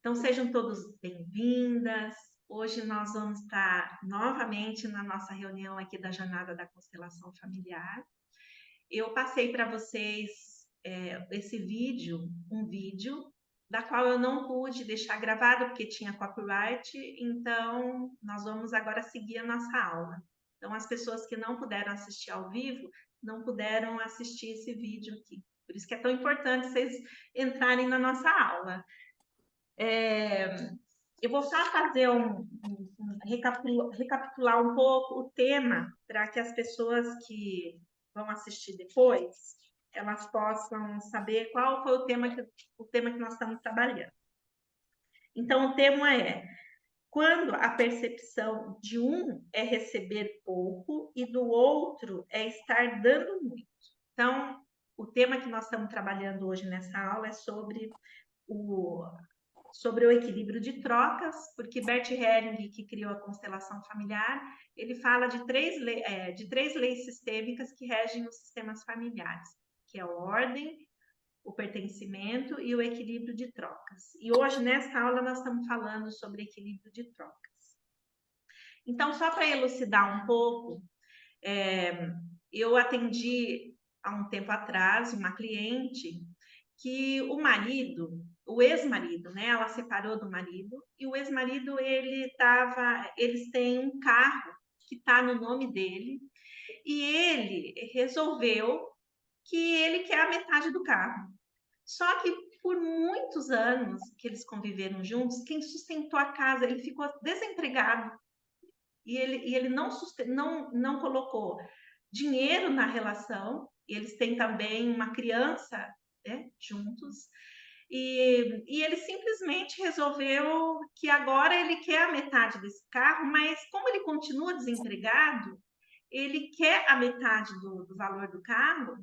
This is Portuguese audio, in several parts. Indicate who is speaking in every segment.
Speaker 1: Então, sejam todos bem-vindas. Hoje nós vamos estar novamente na nossa reunião aqui da Jornada da Constelação Familiar. Eu passei para vocês esse vídeo, um vídeo, da qual eu não pude deixar gravado porque tinha copyright, então nós vamos agora seguir a nossa aula. Então, as pessoas que não puderam assistir ao vivo, não puderam assistir esse vídeo aqui. Por isso que é tão importante vocês entrarem na nossa aula. Eu vou só fazer recapitular um pouco o tema para que as pessoas que vão assistir depois elas possam saber qual foi o tema que nós estamos trabalhando. Então, o tema é quando a percepção de um é receber pouco e do outro é estar dando muito. Então, o tema que nós estamos trabalhando hoje nessa aula é sobre o equilíbrio de trocas, porque Bert Helling, que criou a constelação familiar, ele fala de três leis sistêmicas que regem os sistemas familiares, que é a ordem, o pertencimento e o equilíbrio de trocas. E hoje, nessa aula, nós estamos falando sobre equilíbrio de trocas. Então, só para elucidar um pouco, eu atendi há um tempo atrás uma cliente que o ex-marido, né? Ela separou do marido e o ex-marido eles têm um carro que está no nome dele e ele resolveu que ele quer a metade do carro. Só que por muitos anos que eles conviveram juntos, quem sustentou a casa, ele ficou desempregado e ele não colocou dinheiro na relação. Eles têm também uma criança, né, juntos. E ele simplesmente resolveu que agora ele quer a metade desse carro, mas como ele continua desempregado, ele quer a metade do valor do carro,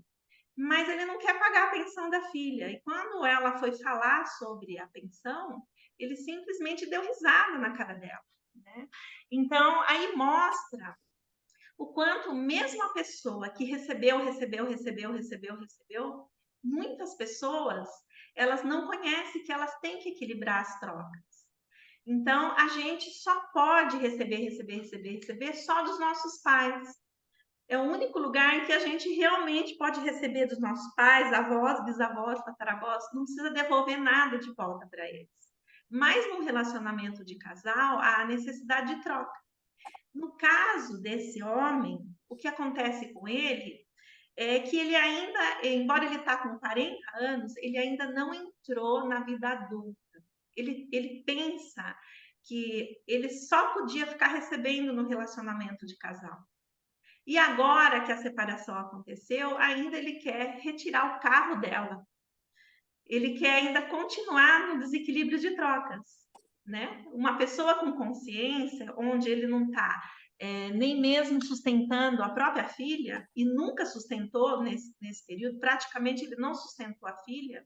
Speaker 1: mas ele não quer pagar a pensão da filha. E quando ela foi falar sobre a pensão, ele simplesmente deu risada na cara dela, né? Então, aí mostra o quanto mesmo a pessoa que recebeu, muitas pessoas, elas não conhecem que elas têm que equilibrar as trocas. Então, a gente só pode receber só dos nossos pais. É o único lugar em que a gente realmente pode receber dos nossos pais, avós, bisavós, tataravós, não precisa devolver nada de volta para eles. Mas num relacionamento de casal, há a necessidade de troca. No caso desse homem, o que acontece com ele é que ele ainda, embora ele está com 40 anos, ele ainda não entrou na vida adulta. Ele pensa que ele só podia ficar recebendo no relacionamento de casal. E agora que a separação aconteceu, ainda ele quer retirar o carro dela. Ele quer ainda continuar no desequilíbrio de trocas, né? Uma pessoa com consciência, onde ele não está nem mesmo sustentando a própria filha, e nunca sustentou nesse período, praticamente ele não sustentou a filha,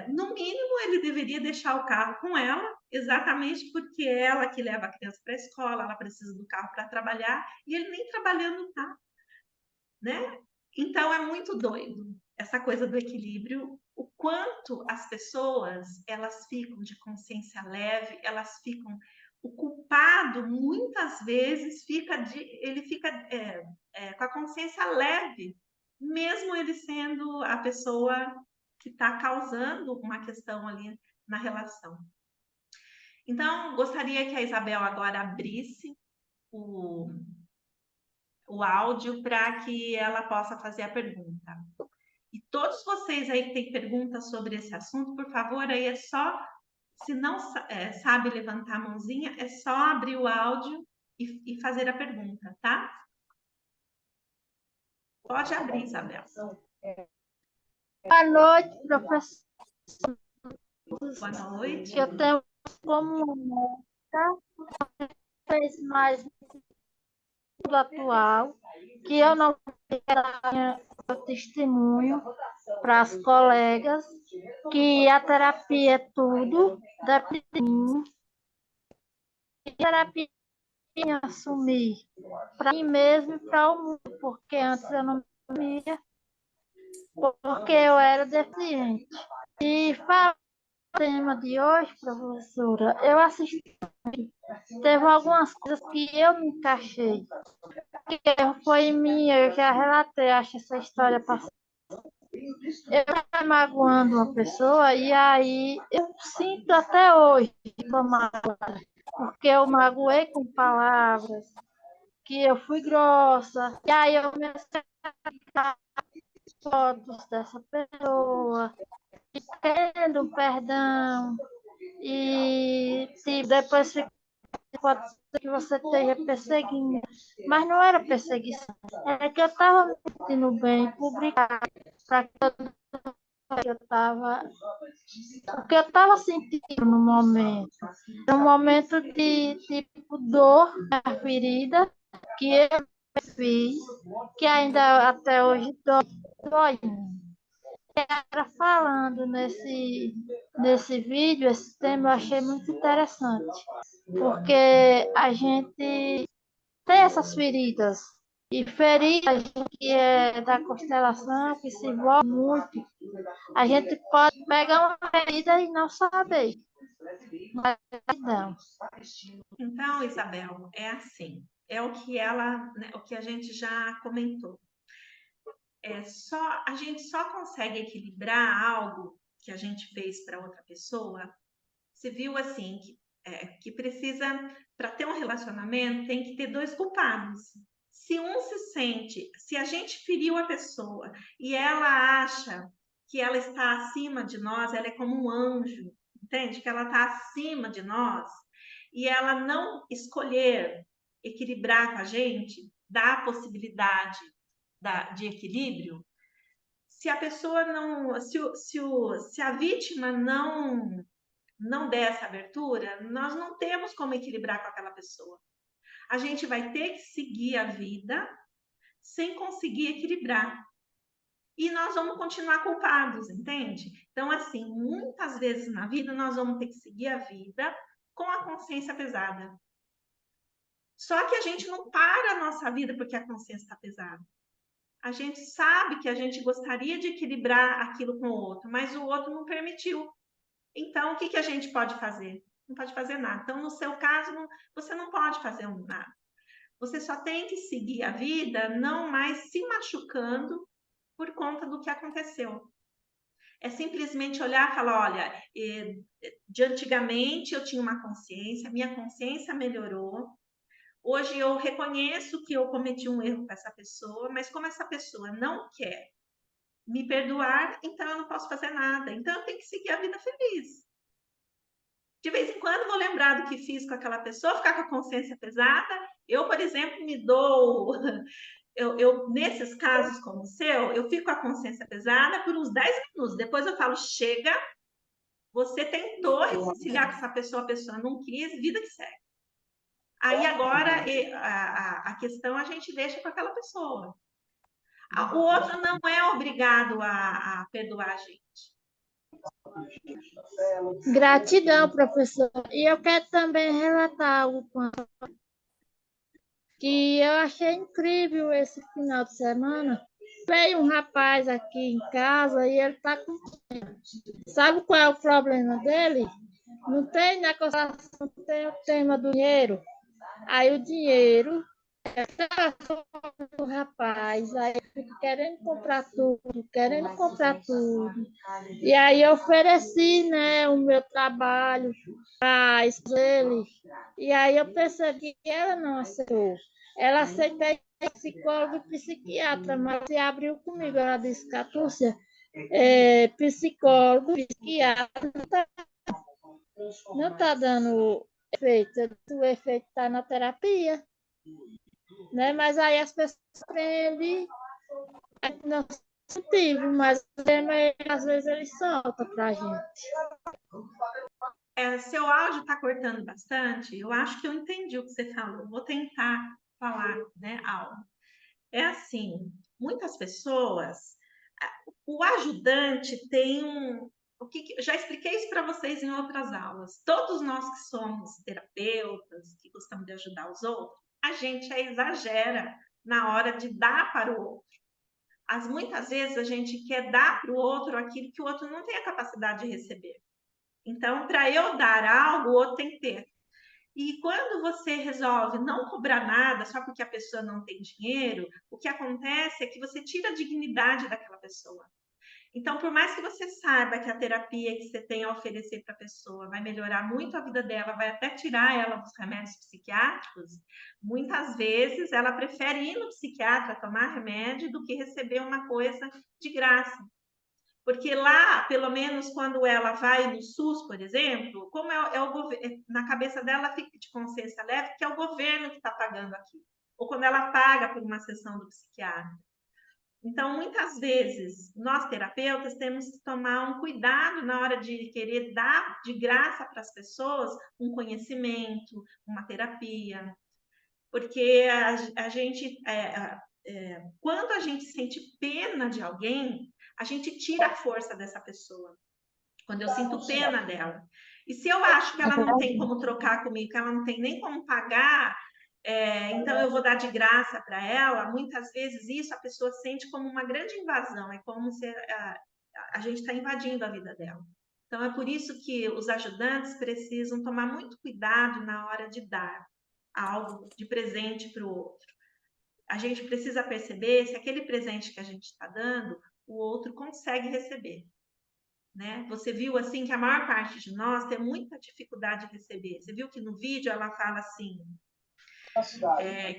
Speaker 1: no mínimo ele deveria deixar o carro com ela, exatamente porque é ela que leva a criança para a escola, ela precisa do carro para trabalhar, e ele nem trabalhando está, né? Então é muito doido essa coisa do equilíbrio, o quanto as pessoas elas ficam de consciência leve, elas ficam, o culpado muitas vezes ele fica com a consciência leve, mesmo ele sendo a pessoa que está causando uma questão ali na relação. Então, gostaria que a Isabel agora abrisse o áudio para que ela possa fazer a pergunta. E todos vocês aí que têm perguntas sobre esse assunto, por favor, aí é só, se não sabe levantar a mãozinha, é só abrir o áudio e fazer a pergunta, tá? Pode abrir, Isabel.
Speaker 2: Boa noite, professor.
Speaker 1: Boa noite.
Speaker 2: Eu tenho como fez mais atual, que eu não tenho testemunho para as colegas, que a terapia é tudo, depende de mim. A terapia eu assumir para mim mesmo e para o mundo, porque antes eu não me porque eu era deficiente. E tema de hoje, professora, eu assisti, teve algumas coisas que eu me encaixei. Que erro foi em mim, eu já relatei, acho essa história passada. Eu estava magoando uma pessoa e aí eu sinto até hoje uma mágoa, porque eu magoei com palavras, que eu fui grossa, e aí eu comecei a tirar fotos dessa pessoa, e pedindo perdão, e se depois pode ser que você esteja perseguindo, mas não era perseguição, é que eu estava me sentindo bem, publicar, para que eu estava, o que eu estava sentindo no momento, um momento de tipo dor na ferida que eu fiz, que ainda até hoje dói. Era falando nesse vídeo, esse tema eu achei muito interessante, porque a gente tem essas feridas, e feridas que é da constelação, que se envolve muito, a gente pode pegar uma ferida e não saber. Mas não.
Speaker 1: Então, Isabel, é assim, é o que ela, né, o que a gente já comentou. A gente só consegue equilibrar algo que a gente fez para outra pessoa. Você viu assim que precisa, para ter um relacionamento, tem que ter dois culpados. Se um se sente, se a gente feriu a pessoa e ela acha que ela está acima de nós, ela é como um anjo, entende? Que ela está acima de nós e ela não escolher equilibrar com a gente, dá a possibilidade de equilíbrio. Se a pessoa não, se a vítima não der essa abertura, nós não temos como equilibrar com aquela pessoa. A gente vai ter que seguir a vida sem conseguir equilibrar. E nós vamos continuar culpados, entende? Então, assim, muitas vezes na vida nós vamos ter que seguir a vida com a consciência pesada. Só que a gente não para a nossa vida porque a consciência está pesada. A gente sabe que a gente gostaria de equilibrar aquilo com o outro, mas o outro não permitiu. Então, o que a gente pode fazer? Não pode fazer nada. Então, no seu caso, você não pode fazer nada. Você só tem que seguir a vida, não mais se machucando por conta do que aconteceu. É simplesmente olhar e falar: olha, de antigamente eu tinha uma consciência, minha consciência melhorou. Hoje eu reconheço que eu cometi um erro com essa pessoa, mas como essa pessoa não quer me perdoar, então eu não posso fazer nada. Então eu tenho que seguir a vida feliz. De vez em quando vou lembrar do que fiz com aquela pessoa, ficar com a consciência pesada. Eu, por exemplo, me dou. Nesses casos como o seu, eu fico com a consciência pesada por uns 10 minutos. Depois eu falo: chega, você tentou reconciliar com essa pessoa, a pessoa não quis, vida que segue. Aí agora a questão a gente deixa com aquela pessoa. O outro não é obrigado a perdoar a gente.
Speaker 2: Gratidão, professor. E eu quero também relatar algo que eu achei incrível esse final de semana. Veio um rapaz aqui em casa e ele está com. Sabe qual é o problema dele? Não tem na constelação, não tem o tema do dinheiro. Aí o dinheiro do rapaz, aí fica querendo comprar tudo, querendo comprar tudo. E aí eu ofereci, né, o meu trabalho para ele. E aí eu percebi que ela não aceitou. Ela aceita psicólogo e psiquiatra, mas se abriu comigo. Ela disse: Catúcia, psicólogo, psiquiatra, não tá dando efeito. O efeito está na terapia. Né? Mas aí as pessoas aprendem não motivo, mas às vezes ele solta para a gente.
Speaker 1: Seu áudio está cortando bastante. Eu acho que eu entendi o que você falou. Vou tentar falar, né, algo. É assim, muitas pessoas, o ajudante tem um. Já expliquei isso para vocês em outras aulas. Todos nós que somos terapeutas, que gostamos de ajudar os outros, a gente exagera na hora de dar para o outro. Muitas vezes a gente quer dar para o outro aquilo que o outro não tem a capacidade de receber. Então, para eu dar algo, o outro tem que ter. E quando você resolve não cobrar nada só porque a pessoa não tem dinheiro, o que acontece é que você tira a dignidade daquela pessoa. Então, por mais que você saiba que a terapia que você tem a oferecer para a pessoa vai melhorar muito a vida dela, vai até tirar ela dos remédios psiquiátricos, muitas vezes ela prefere ir no psiquiatra tomar remédio do que receber uma coisa de graça. Porque lá, pelo menos quando ela vai no SUS, por exemplo, como é o governo, na cabeça dela fica de consciência leve que é o governo que está pagando aqui. Ou quando ela paga por uma sessão do psiquiatra. Então, muitas vezes, nós terapeutas temos que tomar um cuidado na hora de querer dar de graça para as pessoas um conhecimento, uma terapia, porque a gente, quando a gente sente pena de alguém, a gente tira a força dessa pessoa. Quando eu sinto pena dela. E se eu acho que ela não tem como trocar comigo, que ela não tem nem como pagar, então eu vou dar de graça para ela, muitas vezes isso a pessoa sente como uma grande invasão, é como se a gente está invadindo a vida dela. Então é por isso que os ajudantes precisam tomar muito cuidado na hora de dar algo de presente para o outro. A gente precisa perceber se aquele presente que a gente está dando, o outro consegue receber. Né? Você viu assim que a maior parte de nós tem muita dificuldade de receber. Você viu que no vídeo ela fala assim,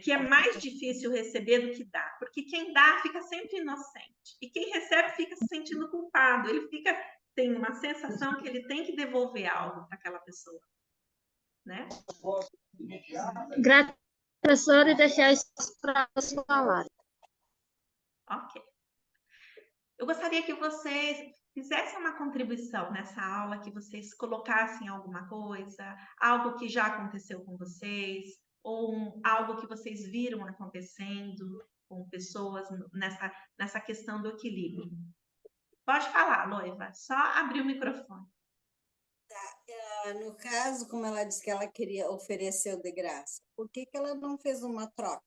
Speaker 1: que é mais difícil receber do que dar, porque quem dá fica sempre inocente e quem recebe fica se sentindo culpado. Ele tem uma sensação que ele tem que devolver algo para aquela pessoa, né?
Speaker 2: Gratidão, professora, e deixar isso para vocês falarem.
Speaker 1: Ok. Eu gostaria que vocês fizessem uma contribuição nessa aula, que vocês colocassem alguma coisa, algo que já aconteceu com vocês, ou algo que vocês viram acontecendo com pessoas nessa questão do equilíbrio. Pode falar, Loiva, só abrir o microfone.
Speaker 3: No caso, como ela disse que ela queria oferecer o de graça, por que ela não fez uma troca?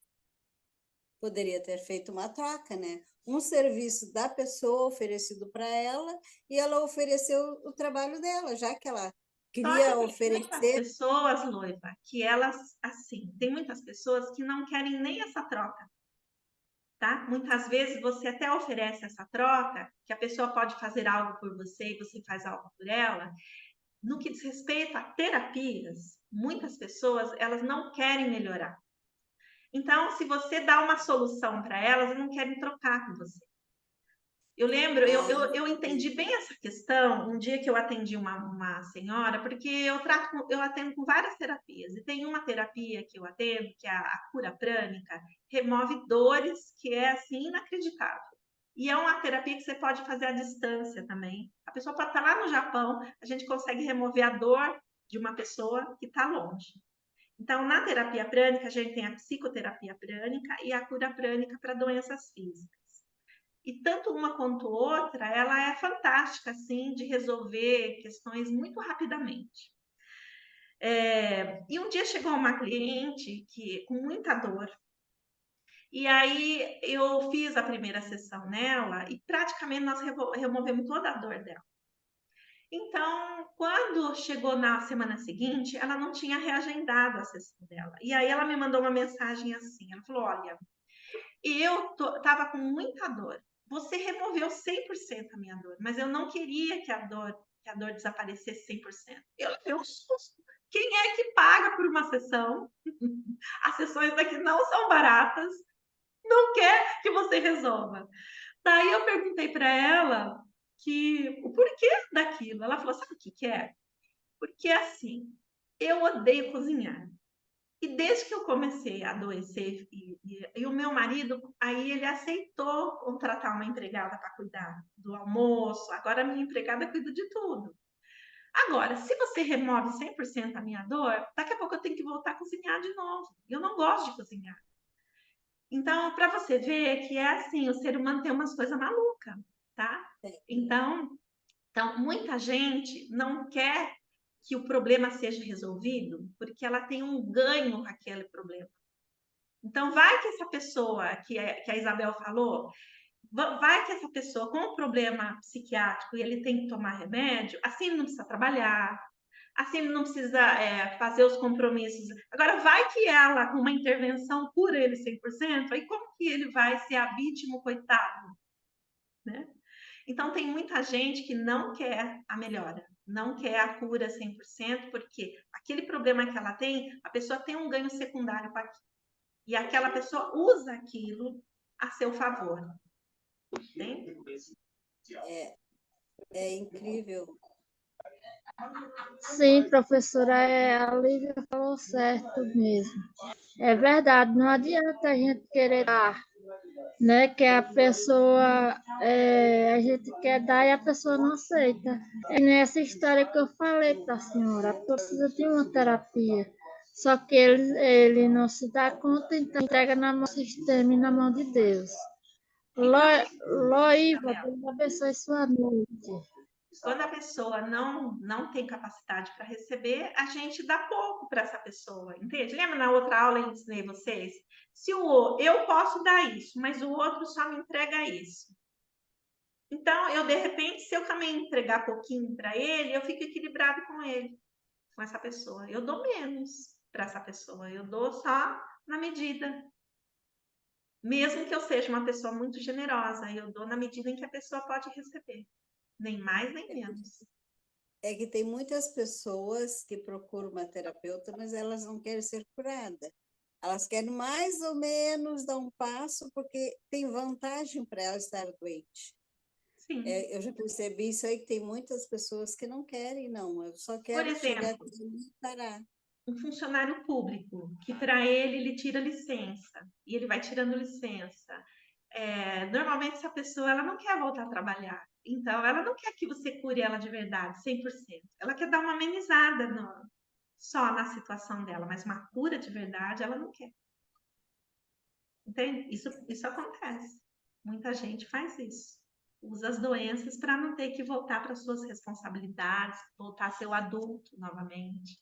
Speaker 3: Poderia ter feito uma troca, né? Um serviço da pessoa oferecido para ela e ela ofereceu o trabalho dela, já que ela queria oferecer.
Speaker 1: Tem muitas pessoas, Loiva, que elas, assim, tem muitas pessoas que não querem nem essa troca. Tá? Muitas vezes você até oferece essa troca, que a pessoa pode fazer algo por você e você faz algo por ela. No que diz respeito a terapias, muitas pessoas, elas não querem melhorar. Então, se você dá uma solução para elas, elas não querem trocar com você. Eu lembro, eu entendi bem essa questão um dia que eu atendi uma senhora, porque eu atendo com várias terapias, e tem uma terapia que eu atendo, que é a cura prânica, remove dores, que é assim inacreditável. E é uma terapia que você pode fazer à distância também. A pessoa pode estar lá no Japão, a gente consegue remover a dor de uma pessoa que está longe. Então, na terapia prânica, a gente tem a psicoterapia prânica e a cura prânica para doenças físicas. E tanto uma quanto outra, ela é fantástica, assim, de resolver questões muito rapidamente. E um dia chegou uma cliente com muita dor. E aí eu fiz a primeira sessão nela e praticamente nós removemos toda a dor dela. Então, quando chegou na semana seguinte, ela não tinha reagendado a sessão dela. E aí ela me mandou uma mensagem assim, ela falou, olha, eu estava com muita dor. Você removeu 100% a minha dor, mas eu não queria que a dor desaparecesse 100%. Eu levei um susto. Quem é que paga por uma sessão? As sessões daqui não são baratas. Não quer que você resolva. Daí eu perguntei para ela o porquê daquilo. Ela falou: sabe o que é? Porque assim, eu odeio cozinhar. E desde que eu comecei a adoecer, e o meu marido, aí ele aceitou contratar uma empregada para cuidar do almoço. Agora a minha empregada cuida de tudo. Agora, se você remove 100% a minha dor, daqui a pouco eu tenho que voltar a cozinhar de novo. Eu não gosto de cozinhar. Então, para você ver que é assim, o ser humano tem umas coisas malucas, tá? Então, muita gente não quer que o problema seja resolvido porque ela tem um ganho com aquele problema. Então, vai que essa pessoa que a Isabel falou, vai que essa pessoa com um problema psiquiátrico e ele tem que tomar remédio, assim ele não precisa trabalhar, assim ele não precisa fazer os compromissos. Agora, vai que ela, com uma intervenção, cura ele 100%, aí como que ele vai ser a vítima, coitado? Né? Então, tem muita gente que não quer a melhora, não quer a cura 100%, porque aquele problema que ela tem, a pessoa tem um ganho secundário com aquilo. E aquela pessoa usa aquilo a seu favor. Entende?
Speaker 3: É incrível.
Speaker 2: Sim, professora, a Lívia falou certo mesmo. É verdade, não adianta a gente querer dar, né? Que a pessoa, a gente quer dar e a pessoa não aceita. É nessa história que eu falei para a senhora, a pessoa precisa de uma terapia. Só que ele não se dá conta, então entrega na mão do sistema e na mão de Deus. Loíva, Deus abençoe sua noite.
Speaker 1: Quando a pessoa não tem capacidade para receber, a gente dá pouco para essa pessoa, entende? Lembra na outra aula eu ensinei vocês? Se eu posso dar isso, mas o outro só me entrega isso. Então, eu, de repente, se eu também entregar pouquinho para ele, eu fico equilibrado com ele, com essa pessoa. Eu dou menos para essa pessoa, eu dou só na medida. Mesmo que eu seja uma pessoa muito generosa, eu dou na medida em que a pessoa pode receber. Nem mais, nem menos.
Speaker 3: É que tem muitas pessoas que procuram uma terapeuta, mas elas não querem ser curadas. Elas querem mais ou menos dar um passo, porque tem vantagem para elas estar doente.
Speaker 1: Sim.
Speaker 3: Eu já percebi isso aí, que tem muitas pessoas que não querem, não. Eu só quero chegar aqui e parar.
Speaker 1: Um funcionário público, que para ele tira licença, e ele vai tirando licença. Normalmente essa pessoa ela não quer voltar a trabalhar, então ela não quer que você cure ela de verdade, 100%. Ela quer dar uma amenizada só na situação dela, mas uma cura de verdade ela não quer. Entende? Isso acontece. Muita gente faz isso. Usa as doenças para não ter que voltar para suas responsabilidades, voltar a ser o adulto novamente.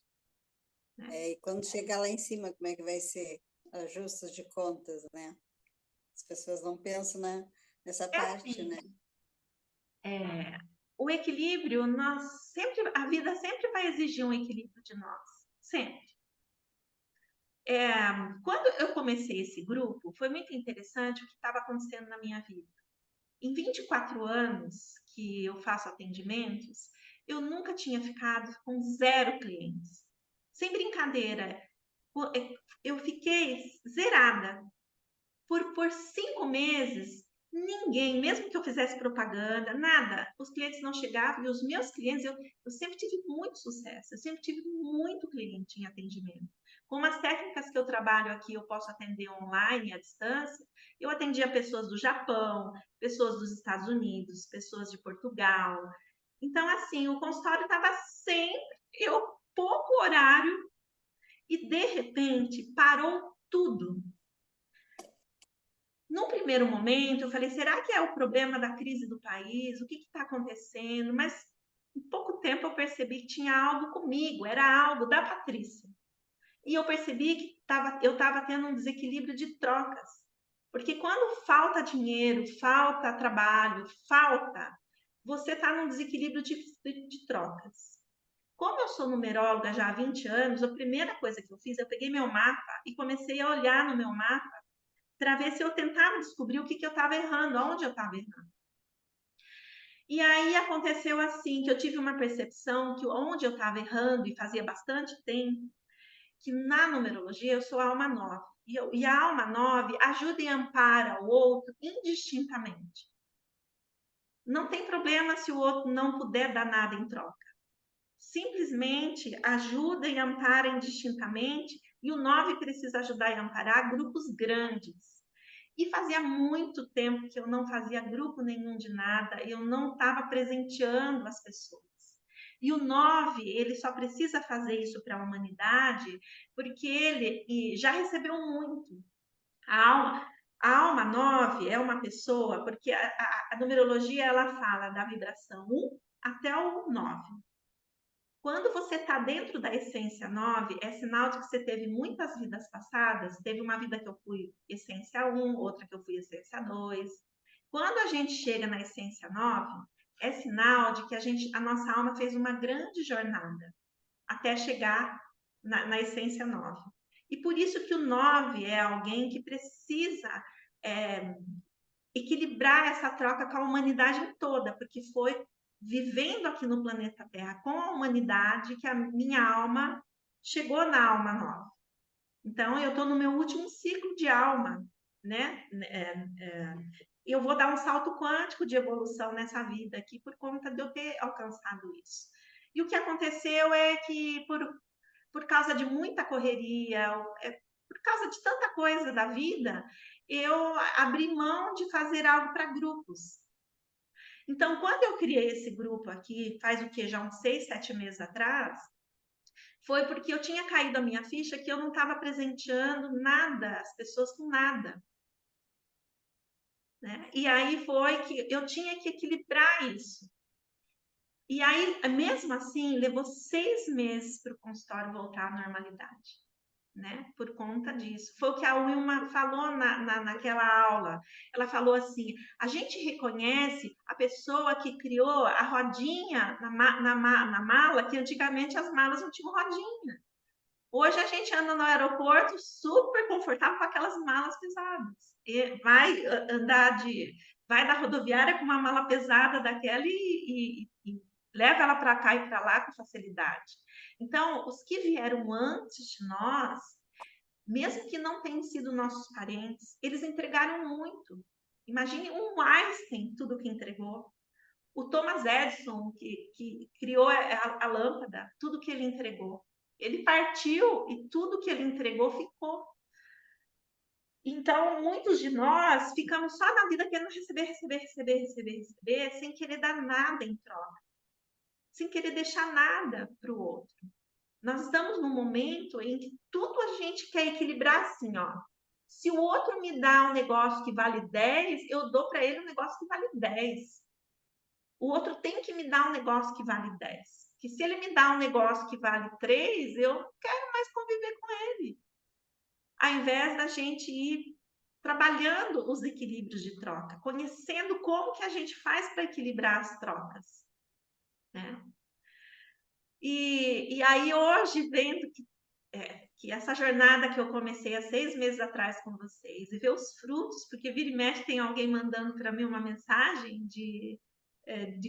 Speaker 1: Né?
Speaker 3: E quando chegar lá em cima, como é que vai ser? Ajustes de contas, né? As pessoas não pensam nessa parte,
Speaker 1: assim,
Speaker 3: né?
Speaker 1: O equilíbrio, a vida sempre vai exigir um equilíbrio de nós, sempre. Quando eu comecei esse grupo, foi muito interessante o que estava acontecendo na minha vida. Em 24 anos que eu faço atendimentos, eu nunca tinha ficado com 0 clientes. Sem brincadeira, eu fiquei zerada. Por 5 meses, ninguém, mesmo que eu fizesse propaganda, nada, os clientes não chegavam, e os meus clientes, eu sempre tive muito sucesso, eu sempre tive muito cliente em atendimento. Com as técnicas que eu trabalho aqui, eu posso atender online, à distância, eu atendia pessoas do Japão, pessoas dos Estados Unidos, pessoas de Portugal. Então, assim, o consultório estava sempre, pouco horário, e de repente parou tudo. No primeiro momento, eu falei, será que é o problema da crise do país? O que está acontecendo? Mas em pouco tempo eu percebi que tinha algo comigo, era algo da Patrícia. E eu percebi que eu estava tendo um desequilíbrio de trocas. Porque quando falta dinheiro, falta trabalho, você está num desequilíbrio de trocas. Como eu sou numeróloga já há 20 anos, a primeira coisa que eu fiz, eu peguei meu mapa e comecei a olhar no meu mapa para ver se eu tentava descobrir o que eu estava errando, onde eu estava errando. E aí aconteceu assim, que eu tive uma percepção que onde eu estava errando, e fazia bastante tempo, que na numerologia eu sou a alma 9. E a alma 9 ajuda e ampara o outro indistintamente. Não tem problema se o outro não puder dar nada em troca. Simplesmente ajuda e ampara indistintamente, e o 9 precisa ajudar e amparar grupos grandes. E fazia muito tempo que eu não fazia grupo nenhum de nada, eu não estava presenteando as pessoas. E o 9, ele só precisa fazer isso para a humanidade porque ele já recebeu muito. A alma 9 é uma pessoa, porque a numerologia ela fala da vibração 1 até o 9. Quando você está dentro da essência 9, é sinal de que você teve muitas vidas passadas. Teve uma vida que eu fui essência 1, outra que eu fui essência 2. Quando a gente chega na essência 9, é sinal de que a nossa alma fez uma grande jornada até chegar na essência 9. E por isso que o 9 é alguém que precisa equilibrar essa troca com a humanidade toda, porque foi vivendo aqui no planeta Terra com a humanidade que a minha alma chegou na alma 9. Então, eu estou no meu último ciclo de alma, né? Eu vou dar um salto quântico de evolução nessa vida aqui por conta de eu ter alcançado isso. E o que aconteceu é que, por causa de muita correria, por causa de tanta coisa da vida, eu abri mão de fazer algo para grupos. Então, quando eu criei esse grupo aqui, faz o que? Já uns 6, 7 meses atrás, foi porque eu tinha caído a minha ficha que eu não estava presenteando nada, as pessoas com nada. Né? E aí foi que eu tinha que equilibrar isso. E aí, mesmo assim, levou 6 meses para o consultório voltar à normalidade. Né? Por conta disso. Foi o que a Wilma falou naquela aula. Ela falou assim: a gente reconhece a pessoa que criou a rodinha na mala, que antigamente as malas não tinham rodinha. Hoje a gente anda no aeroporto super confortável com aquelas malas pesadas. E vai da rodoviária com uma mala pesada daquela e leva ela para cá e para lá com facilidade. Então, os que vieram antes de nós, mesmo que não tenham sido nossos parentes, eles entregaram muito. Imagine um Einstein, tudo que entregou. O Thomas Edison, que criou a lâmpada, tudo que ele entregou. Ele partiu e tudo que ele entregou ficou. Então, muitos de nós ficamos só na vida querendo receber, sem querer dar nada em troca, sem querer deixar nada para o outro. Nós estamos num momento em que tudo a gente quer equilibrar assim, ó. Se o outro me dá um negócio que vale 10, eu dou para ele um negócio que vale 10. O outro tem que me dar um negócio que vale 10. Que se ele me dá um negócio que vale 3, eu não quero mais conviver com ele. Ao invés da gente ir trabalhando os equilíbrios de troca, conhecendo como que a gente faz para equilibrar as trocas. Né? E aí hoje, vendo que essa jornada que eu comecei há 6 meses atrás com vocês, e ver os frutos, porque vira e mexe tem alguém mandando para mim uma mensagem de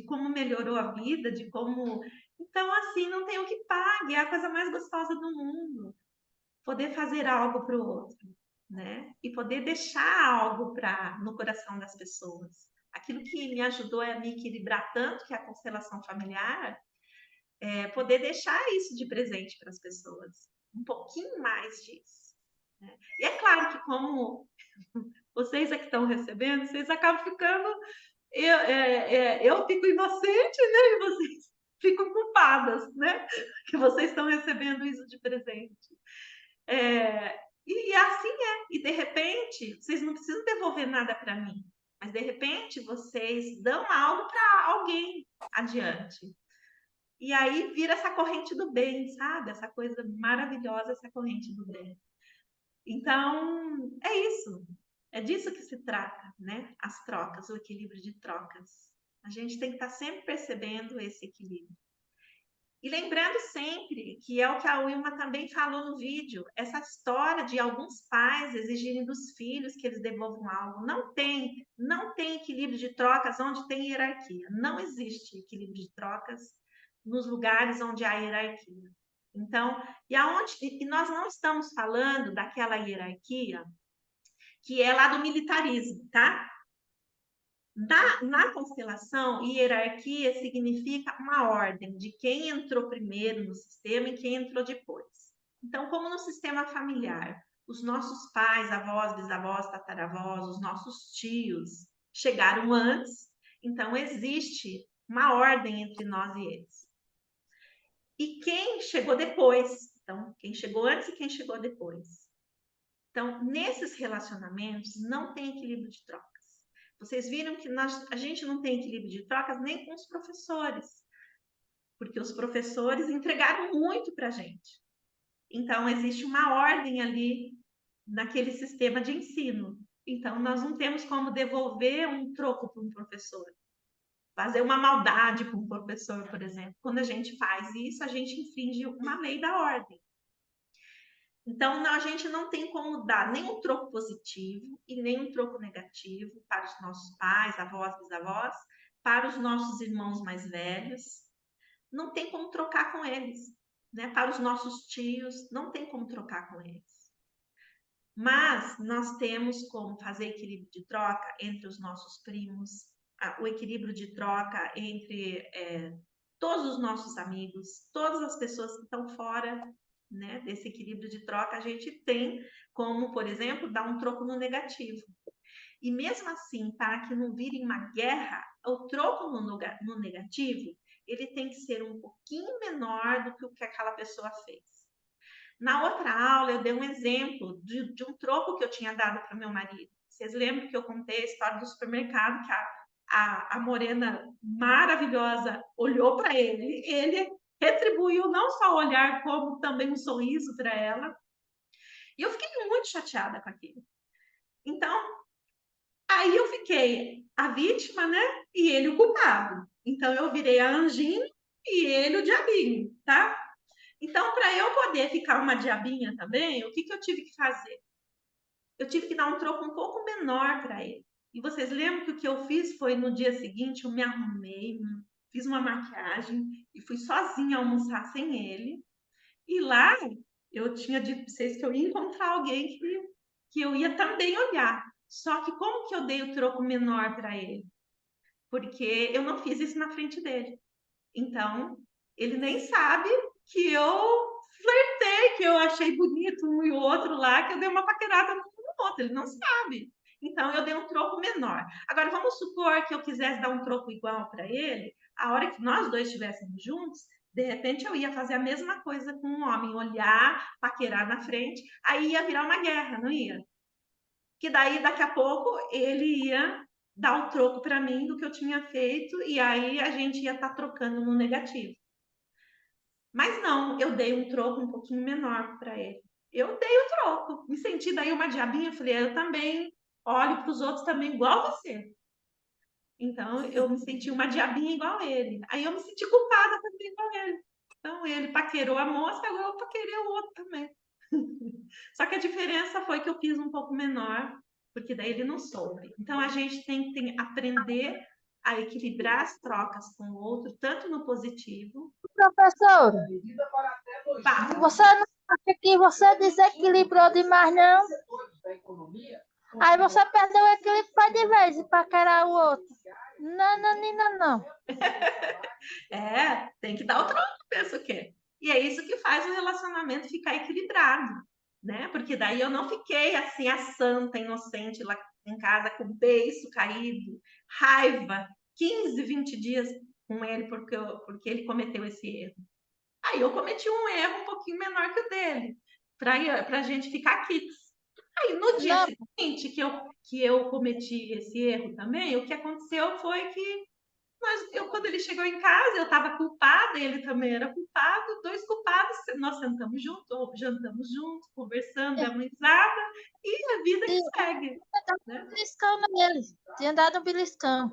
Speaker 1: como melhorou a vida, de como... Então, assim, não tem o que pague, é a coisa mais gostosa do mundo. Poder fazer algo para o outro, né? E poder deixar algo no coração das pessoas. Aquilo que me ajudou a me equilibrar tanto, que é a constelação familiar, poder deixar isso de presente para as pessoas. Um pouquinho mais disso. Né? E é claro que como vocês é que estão recebendo, vocês acabam ficando... Eu fico inocente, né? E vocês ficam culpadas, né? Que vocês estão recebendo isso de presente. E assim é. E de repente, vocês não precisam devolver nada para mim, mas de repente vocês dão algo para alguém adiante. E aí vira essa corrente do bem, sabe? Essa coisa maravilhosa, essa corrente do bem. Então, é isso. É disso que se trata, né? As trocas, o equilíbrio de trocas. A gente tem que estar sempre percebendo esse equilíbrio. E lembrando sempre, que é o que a Wilma também falou no vídeo, essa história de alguns pais exigirem dos filhos que eles devolvam algo. Não tem equilíbrio de trocas onde tem hierarquia. Não existe equilíbrio de trocas nos lugares onde há hierarquia. Então, e nós não estamos falando daquela hierarquia que é lá do militarismo, tá? Na constelação, hierarquia significa uma ordem de quem entrou primeiro no sistema e quem entrou depois. Então, como no sistema familiar, os nossos pais, avós, bisavós, tataravós, os nossos tios chegaram antes, então existe uma ordem entre nós e eles. E quem chegou depois? Então, quem chegou antes e quem chegou depois. Então, nesses relacionamentos, não tem equilíbrio de trocas. Vocês viram que a gente não tem equilíbrio de trocas nem com os professores, porque os professores entregaram muito para a gente. Então, existe uma ordem ali naquele sistema de ensino. Então, nós não temos como devolver um troco para um professor. Fazer uma maldade para um professor, por exemplo. Quando a gente faz isso, a gente infringe uma lei da ordem. Então, a gente não tem como dar nem um troco positivo e nem um troco negativo para os nossos pais, avós, bisavós, para os nossos irmãos mais velhos. Não tem como trocar com eles, né? Para os nossos tios, não tem como trocar com eles. Mas nós temos como fazer equilíbrio de troca entre os nossos primos, o equilíbrio de troca entre todos os nossos amigos, todas as pessoas que estão fora, né, desse equilíbrio de troca, a gente tem como, por exemplo, dar um troco no negativo. E mesmo assim, para que não vire uma guerra, o troco no negativo, ele tem que ser um pouquinho menor do que o que aquela pessoa fez. Na outra aula, eu dei um exemplo de um troco que eu tinha dado para o meu marido. Vocês lembram que eu contei a história do supermercado, que a morena maravilhosa olhou para ele retribuiu não só o olhar, como também um sorriso para ela. E eu fiquei muito chateada com aquilo. Então, aí eu fiquei a vítima, né? E ele o culpado. Então, eu virei a anjinho e ele o diabinho, tá? Então, para eu poder ficar uma diabinha também, o que eu tive que fazer? Eu tive que dar um troco um pouco menor para ele. E vocês lembram que o que eu fiz foi no dia seguinte, eu me arrumei, fiz uma maquiagem e fui sozinha almoçar sem ele. E lá eu tinha dito para vocês que eu ia encontrar alguém que eu ia também olhar. Só que como que eu dei o troco menor para ele? Porque eu não fiz isso na frente dele. Então, ele nem sabe que eu flertei, que eu achei bonito um e o outro lá, que eu dei uma paquerada no outro. Ele não sabe. Então, eu dei um troco menor. Agora, vamos supor que eu quisesse dar um troco igual para ele, a hora que nós dois estivéssemos juntos, de repente eu ia fazer a mesma coisa com um homem, olhar, paquerar na frente, aí ia virar uma guerra, não ia? Que daí, daqui a pouco, ele ia dar o troco para mim do que eu tinha feito, e aí a gente ia estar trocando no negativo. Mas não, eu dei um troco um pouquinho menor para ele. Eu dei o troco. Me senti daí uma diabinha, falei, eu também olho para os outros também igual você. Então, eu me senti uma diabinha igual ele. Aí eu me senti culpada também igual ele. Então, ele paquerou a moça, agora eu paquerei o outro também. Só que a diferença foi que eu fiz um pouco menor, porque daí ele não soube. Então, a gente tem que aprender a equilibrar as trocas com o outro, tanto no positivo.
Speaker 2: Professora,
Speaker 1: Fala.
Speaker 2: você não acha que você desequilibrou demais, não? Aí você perdeu o equilíbrio para de vez e paquerar o outro. Não, não, não, não.
Speaker 1: Tem que dar o troco, pensa o quê? E é isso que faz o relacionamento ficar equilibrado, né? Porque daí eu não fiquei assim, a santa inocente lá em casa com o beiço caído, raiva, 15, 20 dias com ele porque ele cometeu esse erro. Aí eu cometi um erro um pouquinho menor que o dele, para a gente ficar quites. Aí no dia
Speaker 2: Não,
Speaker 1: seguinte que eu cometi esse erro também, o que aconteceu foi que quando ele chegou em casa, eu estava culpada, ele também era culpado, dois culpados, nós sentamos juntos, jantamos juntos, conversando, damos risada, e a vida que segue. Né?
Speaker 2: beliscão nele. Tinha dado um beliscão.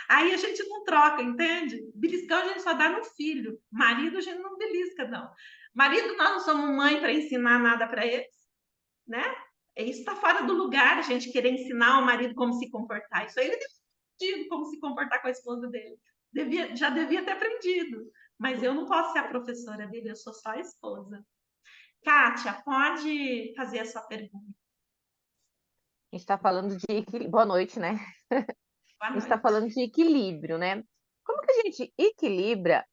Speaker 1: Aí a gente não troca, entende? Beliscão a gente só dá no filho. Marido a gente não belisca, não. Marido, nós não somos mãe para ensinar nada para eles, né? Isso está fora do lugar, a gente querer ensinar o marido como se comportar. Isso aí ele deve ter aprendido como se comportar com a esposa dele. Já devia ter aprendido. Mas eu não posso ser a professora dele, eu sou só a esposa. Kátia, pode fazer a sua pergunta.
Speaker 4: A gente está falando de equilíbrio. Boa noite, né?
Speaker 1: Boa
Speaker 4: A gente
Speaker 1: noite.
Speaker 4: está falando de equilíbrio, né? Como que a gente equilibra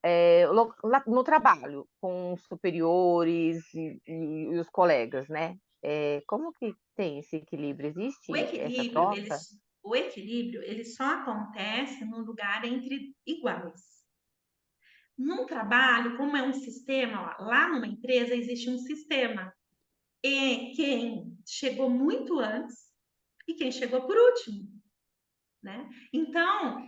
Speaker 4: no trabalho com os superiores e os colegas, né? Como que tem esse equilíbrio? Existe essa troca?
Speaker 1: O equilíbrio, ele só acontece no lugar entre iguais. Num trabalho, como é um sistema, lá numa empresa existe um sistema. E quem chegou muito antes e quem chegou por último, né? Então,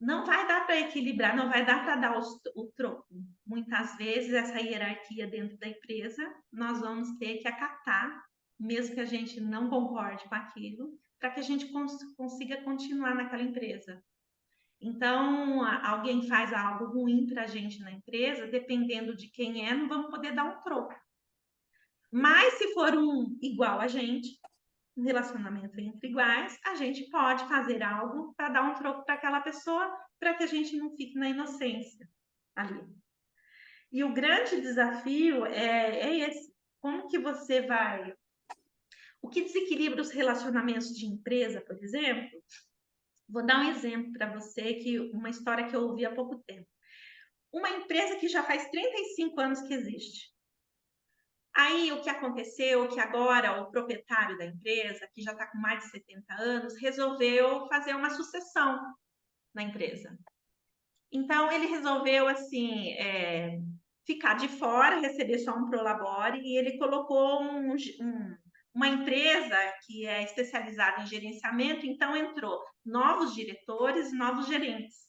Speaker 1: não vai dar para equilibrar, não vai dar para dar o troco. Muitas vezes, essa hierarquia dentro da empresa, nós vamos ter que acatar mesmo que a gente não concorde com aquilo, para que a gente consiga continuar naquela empresa. Então, alguém faz algo ruim para a gente na empresa, dependendo de quem é, não vamos poder dar um troco. Mas se for um igual a gente, um relacionamento entre iguais, a gente pode fazer algo para dar um troco para aquela pessoa, para que a gente não fique na inocência ali. E o grande desafio é esse. Como que você vai... O que desequilibra os relacionamentos de empresa, por exemplo? Vou dar um exemplo para você, uma história que eu ouvi há pouco tempo. Uma empresa que já faz 35 anos que existe. Aí o que aconteceu, que agora o proprietário da empresa, que já está com mais de 70 anos, resolveu fazer uma sucessão na empresa. Então ele resolveu assim ficar de fora, receber só um prolabore, e ele colocou uma empresa que é especializada em gerenciamento, então entrou novos diretores, novos gerentes.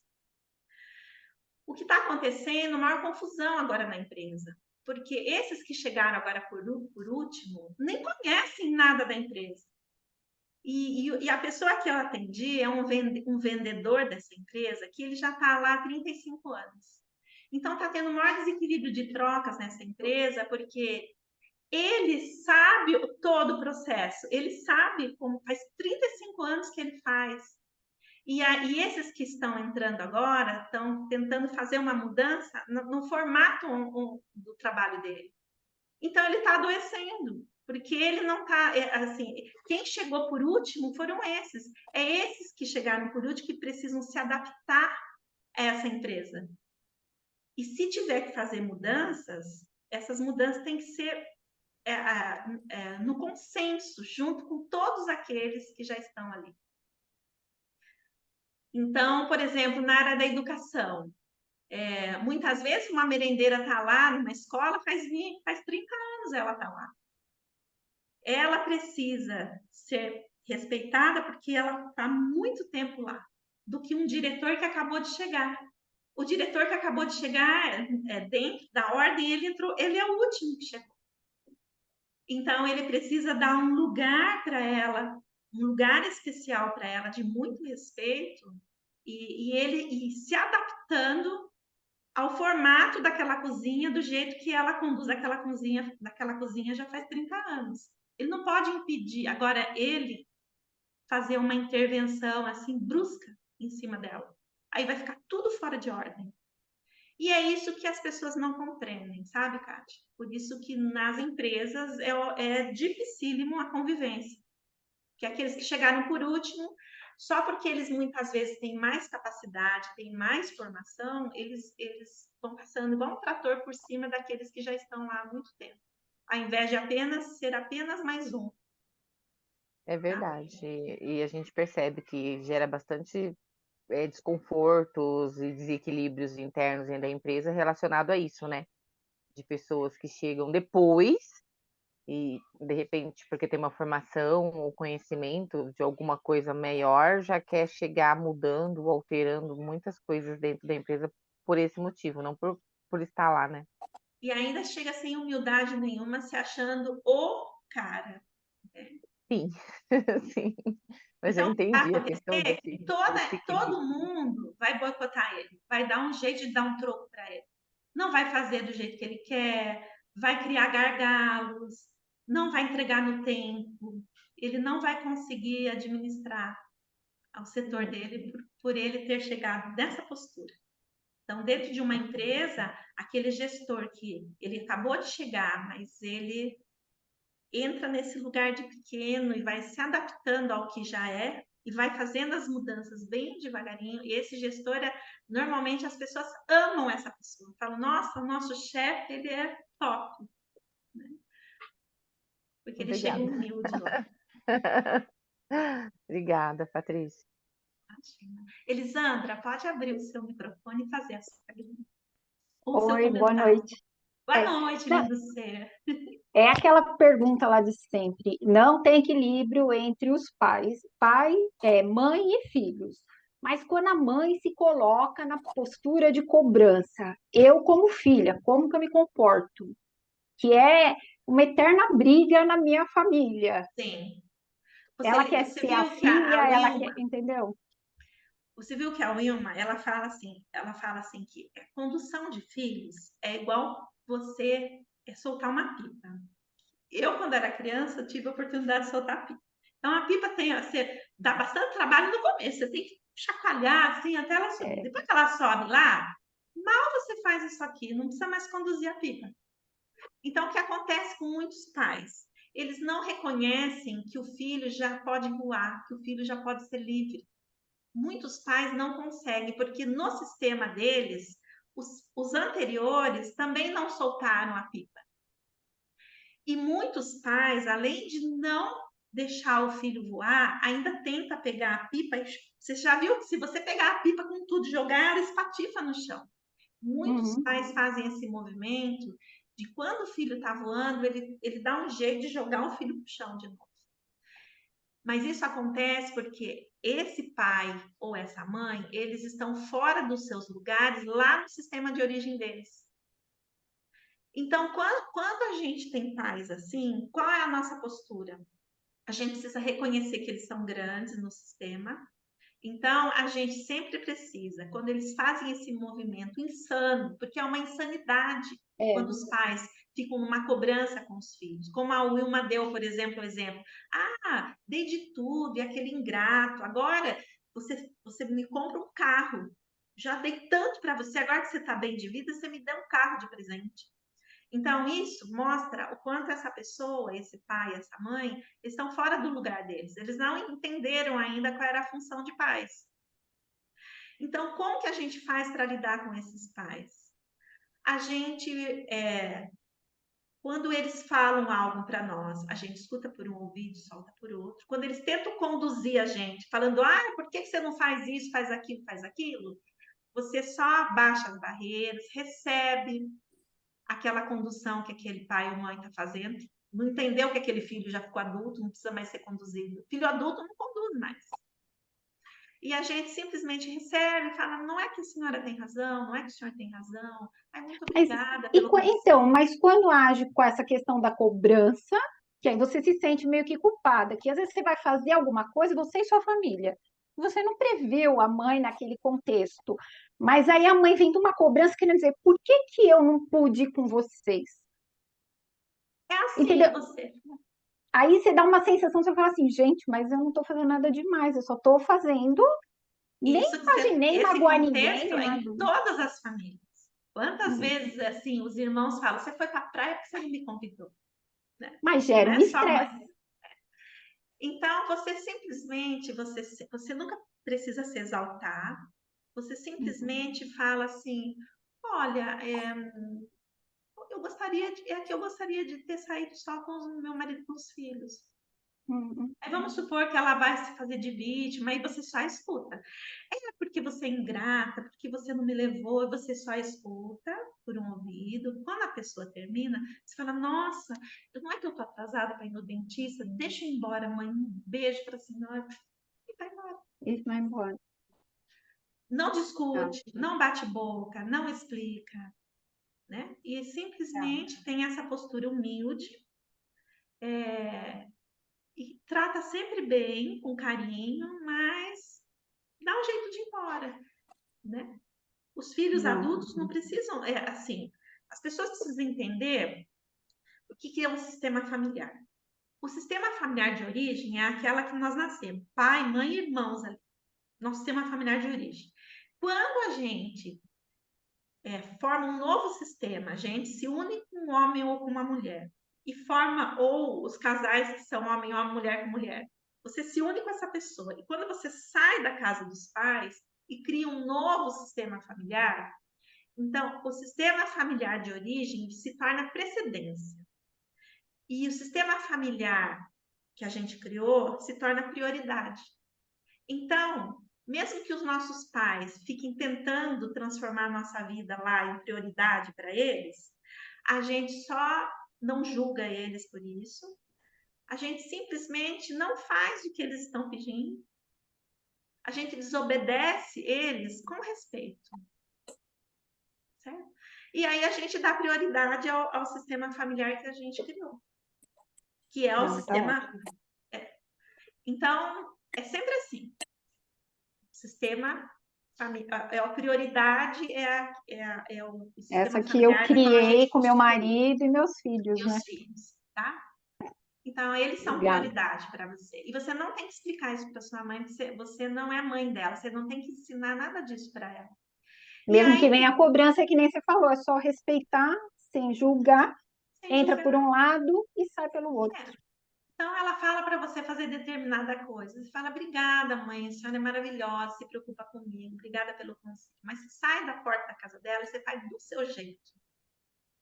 Speaker 1: O que está acontecendo, maior confusão agora na empresa, porque esses que chegaram agora por último nem conhecem nada da empresa. E a pessoa que eu atendi é um vendedor dessa empresa que ele já está lá há 35 anos. Então está tendo um maior desequilíbrio de trocas nessa empresa, porque ele sabe todo o processo, ele sabe como faz 35 anos que ele faz. E esses que estão entrando agora estão tentando fazer uma mudança no formato do trabalho dele. Então, ele está adoecendo, porque ele não está... assim, quem chegou por último foram esses. É esses que chegaram por último que precisam se adaptar a essa empresa. E se tiver que fazer mudanças, essas mudanças têm que ser no consenso, junto com todos aqueles que já estão ali. Então, por exemplo, na área da educação, muitas vezes uma merendeira está lá numa escola, faz 30 anos ela está lá. Ela precisa ser respeitada porque ela está muito tempo lá, do que um diretor que acabou de chegar. O diretor que acabou de chegar, dentro da ordem, ele é o último que chegou. Então, ele precisa dar um lugar para ela, um lugar especial para ela, de muito respeito, e ele se adaptando ao formato daquela cozinha, do jeito que ela conduz aquela cozinha já faz 30 anos. Ele não pode impedir, agora, ele fazer uma intervenção assim brusca em cima dela. Aí vai ficar tudo fora de ordem. E é isso que as pessoas não compreendem, sabe, Kátia? Por isso que nas empresas é dificílimo a convivência. Que aqueles que chegaram por último, só porque eles muitas vezes têm mais capacidade, têm mais formação, eles vão passando igual um trator por cima daqueles que já estão lá há muito tempo, ao invés de ser apenas mais um.
Speaker 4: É verdade. E a gente percebe que gera bastante desconfortos e desequilíbrios internos dentro da empresa relacionado a isso, né? De pessoas que chegam depois e, de repente, porque tem uma formação ou conhecimento de alguma coisa maior, já quer chegar mudando, alterando muitas coisas dentro da empresa por esse motivo, não por estar lá, né?
Speaker 1: E ainda chega sem humildade nenhuma, se achando o cara. Né?
Speaker 4: Sim, sim. Mas eu
Speaker 1: Então, vai
Speaker 4: entendi a questão
Speaker 1: acontecer que
Speaker 4: desse
Speaker 1: todo
Speaker 4: equilíbrio.
Speaker 1: mundo vai boicotar ele, vai dar um jeito de dar um troco para ele. Não vai fazer do jeito que ele quer, vai criar gargalos, não vai entregar no tempo, ele não vai conseguir administrar ao setor dele por ele ter chegado nessa postura. Então, dentro de uma empresa, aquele gestor que ele acabou de chegar, mas ele entra nesse lugar de pequeno e vai se adaptando ao que já é e vai fazendo as mudanças bem devagarinho. E esse gestor, normalmente as pessoas amam essa pessoa. Falam, nossa, o nosso chefe, ele é top. Né? Porque ele chega
Speaker 4: Obrigada.
Speaker 1: humilde lá.
Speaker 4: Obrigada, Patrícia.
Speaker 1: Imagina. Elisandra, pode abrir o seu microfone e fazer a sua pergunta. Ou o seu
Speaker 5: Oi, boa
Speaker 1: comentário.
Speaker 5: noite.
Speaker 1: Boa
Speaker 5: É,
Speaker 1: noite,
Speaker 5: não,
Speaker 1: lindo ser.
Speaker 5: é aquela pergunta lá de sempre. Não tem equilíbrio entre os pais, mãe e filhos. Mas quando a mãe se coloca na postura de cobrança, eu como filha, como que eu me comporto? Que é uma eterna briga na minha família.
Speaker 1: Sim.
Speaker 5: Ela quer
Speaker 1: Você
Speaker 5: ser a
Speaker 1: viu que a
Speaker 5: filha, ela
Speaker 1: Wilma,
Speaker 5: quer, entendeu?
Speaker 1: você viu que a Wilma, ela fala assim que a condução de filhos é igual você soltar uma pipa. Eu, quando era criança, tive a oportunidade de soltar pipa. Então, a pipa você dá bastante trabalho no começo, você tem que chacoalhar assim até ela subir.
Speaker 5: É,
Speaker 1: Depois que ela sobe lá, mal você faz isso aqui, não precisa mais conduzir a pipa. Então, o que acontece com muitos pais? Eles não reconhecem que o filho já pode voar, que o filho já pode ser livre. Muitos pais não conseguem, porque no sistema deles, os anteriores também não soltaram a pipa. E muitos pais, além de não deixar o filho voar, ainda tenta pegar a pipa. Você já viu que se você pegar a pipa com tudo, jogar, ela espatifa no chão. Muitos
Speaker 5: uhum.
Speaker 1: pais fazem esse movimento de quando o filho está voando, ele dá um jeito de jogar o filho para o chão de novo. Mas isso acontece porque esse pai ou essa mãe, eles estão fora dos seus lugares, lá no sistema de origem deles. Então, quando a gente tem pais assim, qual é a nossa postura? A gente precisa reconhecer que eles são grandes no sistema. Então, a gente sempre precisa, quando eles fazem esse movimento insano, porque é uma insanidade
Speaker 5: É.
Speaker 1: quando os pais ficam numa cobrança com os filhos. Como a Wilma deu, por exemplo, o exemplo. Ah, dei de tudo, e aquele ingrato. Agora, você me compra um carro. Já dei tanto para você, agora que você está bem de vida, você me dá um carro de presente. Então, isso mostra o quanto essa pessoa, esse pai, essa mãe, estão fora do lugar deles. Eles não entenderam ainda qual era a função de pais. Então, como que a gente faz para lidar com esses pais? A gente, quando eles falam algo para nós, a gente escuta por um ouvido, solta por outro. Quando eles tentam conduzir a gente, falando, por que você não faz isso, faz aquilo, você só abaixa as barreiras, recebe aquela condução que aquele pai ou mãe está fazendo, não entendeu que aquele filho já ficou adulto, não precisa mais ser conduzido. Filho adulto não conduz mais. E a gente simplesmente recebe e fala, não é que a senhora tem razão, não é que o senhor tem razão, muito
Speaker 5: Mas,
Speaker 1: obrigada pelo
Speaker 5: então,
Speaker 1: conselho.
Speaker 5: mas quando age com essa questão da cobrança, que aí você se sente meio que culpada, que às vezes você vai fazer alguma coisa, você e sua família. Você não previu a mãe naquele contexto, mas aí a mãe vem de uma cobrança querendo dizer, por que que eu não pude ir com vocês?
Speaker 1: É assim,
Speaker 5: Entendeu?
Speaker 1: você.
Speaker 5: Aí você dá uma sensação, você fala assim, gente, mas eu não estou fazendo nada demais, eu só estou fazendo, nem imaginei
Speaker 1: Esse
Speaker 5: magoar ninguém,
Speaker 1: contexto
Speaker 5: nem
Speaker 1: é em
Speaker 5: nada.
Speaker 1: todas as famílias. Quantas
Speaker 5: Hum.
Speaker 1: vezes, assim, os irmãos falam, você foi para a praia porque você não me convidou, né?
Speaker 5: Mas
Speaker 1: Não
Speaker 5: gera um
Speaker 1: é só a mãe.
Speaker 5: estresse.
Speaker 1: Então, você simplesmente, você nunca precisa se exaltar, você
Speaker 5: Uhum.
Speaker 1: simplesmente fala assim, olha, eu gostaria de ter saído só com o meu marido e com os filhos.
Speaker 5: Uhum.
Speaker 1: Aí vamos supor que ela vai se fazer de vítima, aí você só escuta. É porque você é ingrata, porque você não me levou, e você só escuta por um ouvido. Quando a pessoa termina, você fala, nossa, não é que eu tô atrasada para ir no dentista? Deixa eu ir embora, mãe, um beijo para a senhora. E vai embora.
Speaker 5: Isso vai embora.
Speaker 1: Não
Speaker 5: Tá,
Speaker 1: discute, não bate boca, não explica, né? E
Speaker 5: tá.
Speaker 1: simplesmente tem essa postura humilde, e trata sempre bem, com carinho, mas dá um jeito de ir embora, né? Os filhos
Speaker 5: Não.
Speaker 1: adultos não precisam, assim, as pessoas precisam entender o que é um sistema familiar. O sistema familiar de origem é aquela que nós nascemos, pai, mãe e irmãos ali, nosso sistema familiar de origem. Quando a gente forma um novo sistema, a gente se une com um homem ou com uma mulher, e forma, ou os casais que são homem, mulher com mulher, você se une com essa pessoa, e quando você sai da casa dos pais e cria um novo sistema familiar, então o sistema familiar de origem se torna precedência. E o sistema familiar que a gente criou se torna prioridade. Então, mesmo que os nossos pais fiquem tentando transformar a nossa vida lá em prioridade para eles, a gente só não julga eles por isso, a gente simplesmente não faz o que eles estão pedindo, a gente desobedece eles com respeito, certo? E aí a gente dá prioridade ao sistema familiar que a gente criou, que é o
Speaker 5: Não, tá
Speaker 1: sistema.
Speaker 5: ótimo.
Speaker 1: Então, é sempre assim. O sistema a prioridade é o
Speaker 5: Essa
Speaker 1: sistema
Speaker 5: que eu
Speaker 1: familiar da qual a
Speaker 5: criei
Speaker 1: gente
Speaker 5: com meu
Speaker 1: construiu,
Speaker 5: marido e meus filhos,
Speaker 1: e
Speaker 5: né?
Speaker 1: os filhos, tá? Então, eles são
Speaker 5: Obrigada.
Speaker 1: prioridade para você. E você não tem que explicar isso para sua mãe, porque você não é a mãe dela, você não tem que ensinar nada disso para ela. E
Speaker 5: Mesmo que
Speaker 1: aí,
Speaker 5: venha a cobrança, é que nem você falou, é só respeitar, sem julgar,
Speaker 1: sem
Speaker 5: entra por
Speaker 1: julgar,
Speaker 5: um lado e sai pelo outro.
Speaker 1: Então, ela fala para você fazer determinada coisa. Você fala, obrigada, mãe, a senhora é maravilhosa, se preocupa comigo, obrigada pelo conselho. Mas você sai da porta da casa dela e você faz do seu jeito.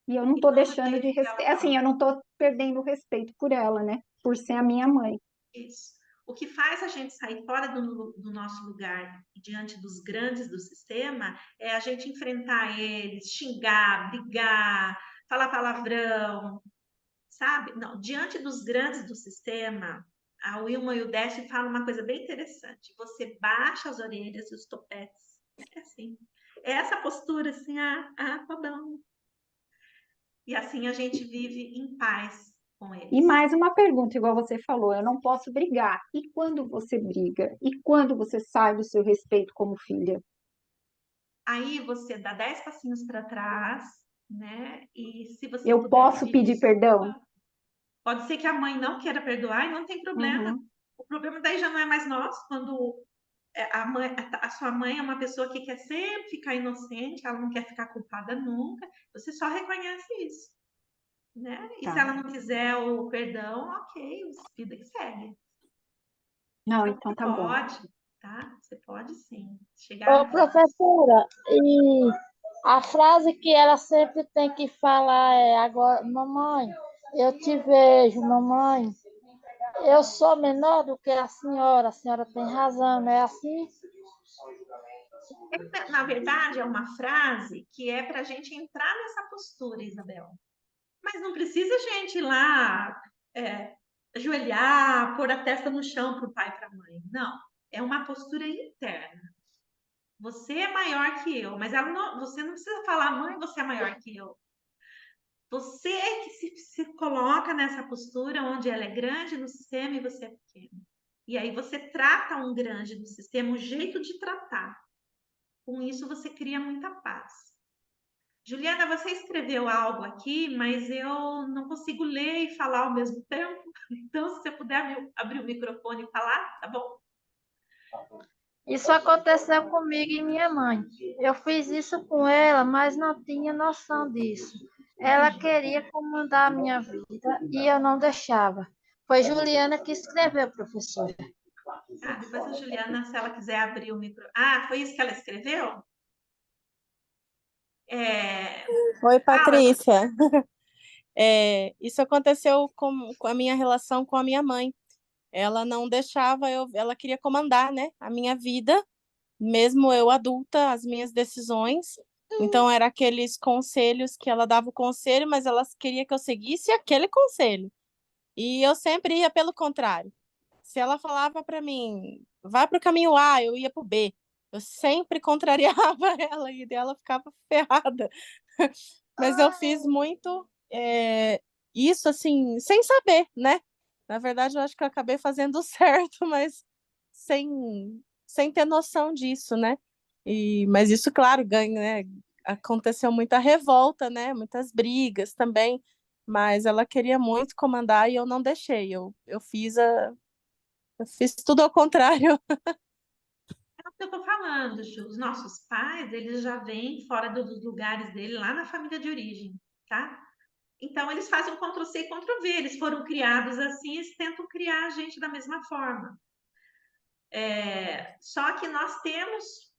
Speaker 5: E eu não
Speaker 1: E
Speaker 5: tô
Speaker 1: não do
Speaker 5: deixando de
Speaker 1: jeito que ela
Speaker 5: respeitar, assim,
Speaker 1: falou.
Speaker 5: eu não tô perdendo o respeito por ela, né? Por ser a minha mãe.
Speaker 1: Isso. O que faz a gente sair fora do nosso lugar e diante dos grandes do sistema é a gente enfrentar eles, xingar, brigar, falar palavrão, sabe? Não, diante dos grandes do sistema, a Wilma e o Décio falam uma coisa bem interessante. Você baixa as orelhas e os topetes. É assim. É essa postura assim, tá bom. E assim a gente vive em paz com
Speaker 5: E
Speaker 1: eles.
Speaker 5: mais uma pergunta, igual você falou, eu não posso brigar. E quando você briga? E quando você sai do seu respeito como filha?
Speaker 1: Aí você dá 10 passinhos para trás, né? E se você
Speaker 5: Eu
Speaker 1: puder
Speaker 5: posso
Speaker 1: pedir
Speaker 5: pedir perdão?
Speaker 1: desculpa, pode ser que a mãe não queira perdoar e não tem problema.
Speaker 5: Uhum.
Speaker 1: O problema daí já não é mais nosso, quando a sua mãe é uma pessoa que quer sempre ficar inocente, ela não quer ficar culpada nunca, você só reconhece isso, né? E se
Speaker 5: Tá.
Speaker 1: ela não quiser o perdão, ok, vida que segue.
Speaker 5: Não,
Speaker 1: Então
Speaker 5: então
Speaker 1: você
Speaker 5: tá bom.
Speaker 1: pode, tá? Você pode sim.
Speaker 2: Ô,
Speaker 1: Chegar.
Speaker 2: professora, e a frase que ela sempre tem que falar é agora, mamãe, eu te vejo, mamãe, eu sou menor do que a senhora tem razão, não é assim?
Speaker 1: Na verdade, é uma frase que é para a gente entrar nessa postura, Isabel. Mas não precisa a gente ir lá ajoelhar, pôr a testa no chão para o pai e para a mãe. Não. É uma postura interna. Você é maior que eu, mas você não precisa falar, mãe, você é maior que eu. Você é que se coloca nessa postura onde ela é grande no sistema e você é pequeno. E aí você trata um grande no sistema, o jeito de tratar. Com isso você cria muita paz. Juliana, você escreveu algo aqui, mas eu não consigo ler e falar ao mesmo tempo. Então, se você puder abrir o microfone e falar, tá bom?
Speaker 2: Isso aconteceu comigo e minha mãe. Eu fiz isso com ela, mas não tinha noção disso. Ela
Speaker 1: Entendi.
Speaker 2: queria comandar a minha vida e eu não deixava. Foi Juliana que escreveu, professor.
Speaker 1: Ah, depois a Juliana, se ela quiser abrir o microfone. Ah, foi isso que ela escreveu? É...
Speaker 6: Oi,
Speaker 1: Fala.
Speaker 6: Patrícia. Isso aconteceu com a minha relação com a minha mãe. Ela não deixava ela queria comandar, né, a minha vida, mesmo eu adulta, as minhas decisões. Então, era aqueles conselhos que ela dava o conselho, mas ela queria que eu seguisse aquele conselho. E eu sempre ia pelo contrário. Se ela falava para mim, vai para o caminho A, eu ia para o B. Eu sempre contrariava ela e ela ficava ferrada. Mas eu fiz muito isso assim, sem saber, né? Na verdade, eu acho que eu acabei fazendo certo, mas sem ter noção disso, né? Mas isso, claro, ganha, né? Aconteceu muita revolta, né? Muitas brigas também, mas ela queria muito comandar e eu não deixei. Eu fiz tudo ao contrário.
Speaker 1: É o que eu tô falando, Ju. Os nossos pais, eles já vêm fora dos lugares dele, lá na família de origem, tá? Então, eles fazem um Ctrl-C e Ctrl-V. Eles foram criados assim, eles tentam criar a gente da mesma forma. Só que nós temos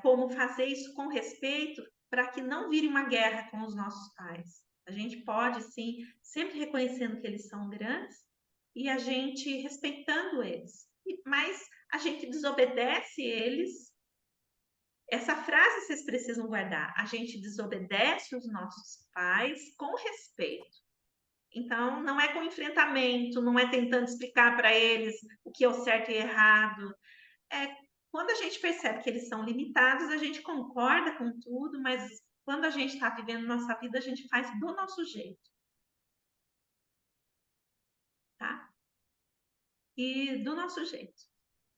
Speaker 1: como fazer isso com respeito para que não vire uma guerra com os nossos pais. A gente pode, sim, sempre reconhecendo que eles são grandes e a gente respeitando eles. Mas a gente desobedece eles. Essa frase vocês precisam guardar. A gente desobedece os nossos pais com respeito. Então, não é com enfrentamento, não é tentando explicar para eles o que é o certo e errado. Quando a gente percebe que eles são limitados, a gente concorda com tudo, mas quando a gente está vivendo nossa vida, a gente faz do nosso jeito. Tá? E do nosso jeito.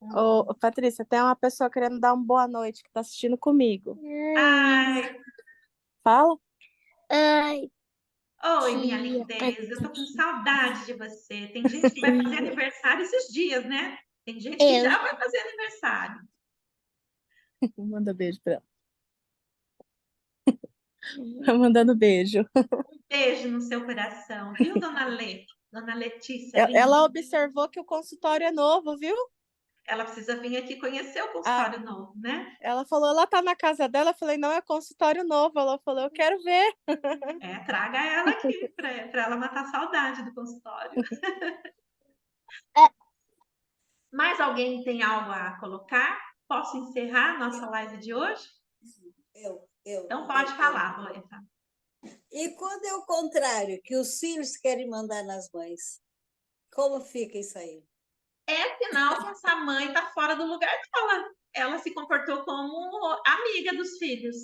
Speaker 6: Ô, Patrícia, tem uma pessoa querendo dar uma boa noite que está assistindo comigo.
Speaker 1: Ai,
Speaker 6: Fala?
Speaker 2: Ai,
Speaker 1: oi, minha
Speaker 2: tia
Speaker 1: lindeza, eu tô com
Speaker 2: Patrícia.
Speaker 1: saudade de você. Tem gente que vai fazer aniversário esses dias, né? Tem gente que
Speaker 2: Eu.
Speaker 1: já vai fazer aniversário.
Speaker 6: Manda beijo pra ela. Mandando beijo.
Speaker 1: Beijo no seu coração, viu, dona Lê? Dona Letícia,
Speaker 6: Ela observou que o consultório é novo, viu?
Speaker 1: ela precisa vir aqui conhecer o
Speaker 6: Ah,
Speaker 1: consultório novo, né?
Speaker 6: ela falou, ela tá na casa dela. Eu falei, não, é consultório novo. Ela falou, eu quero ver.
Speaker 1: Traga ela aqui para ela matar a saudade do consultório.
Speaker 2: É.
Speaker 1: Mais alguém tem algo a colocar? Posso encerrar a nossa live de hoje? Então pode falar, Loeta.
Speaker 3: E quando é o contrário, que os filhos querem mandar nas mães, como fica isso aí?
Speaker 1: É sinal que essa mãe está fora do lugar dela. Ela se comportou como amiga dos filhos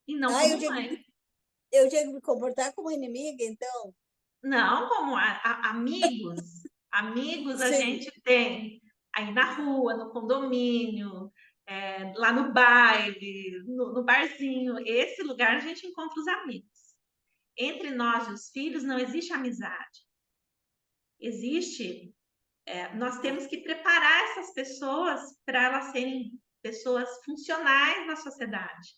Speaker 1: e não como mãe.
Speaker 3: Eu tinha que me comportar como inimiga, então?
Speaker 1: Não, como amigos. Amigos a
Speaker 3: Sim.
Speaker 1: gente tem aí na rua, no condomínio, lá no baile, no barzinho. Esse lugar a gente encontra os amigos. Entre nós e os filhos não existe amizade. Existe. Nós temos que preparar essas pessoas para elas serem pessoas funcionais na sociedade.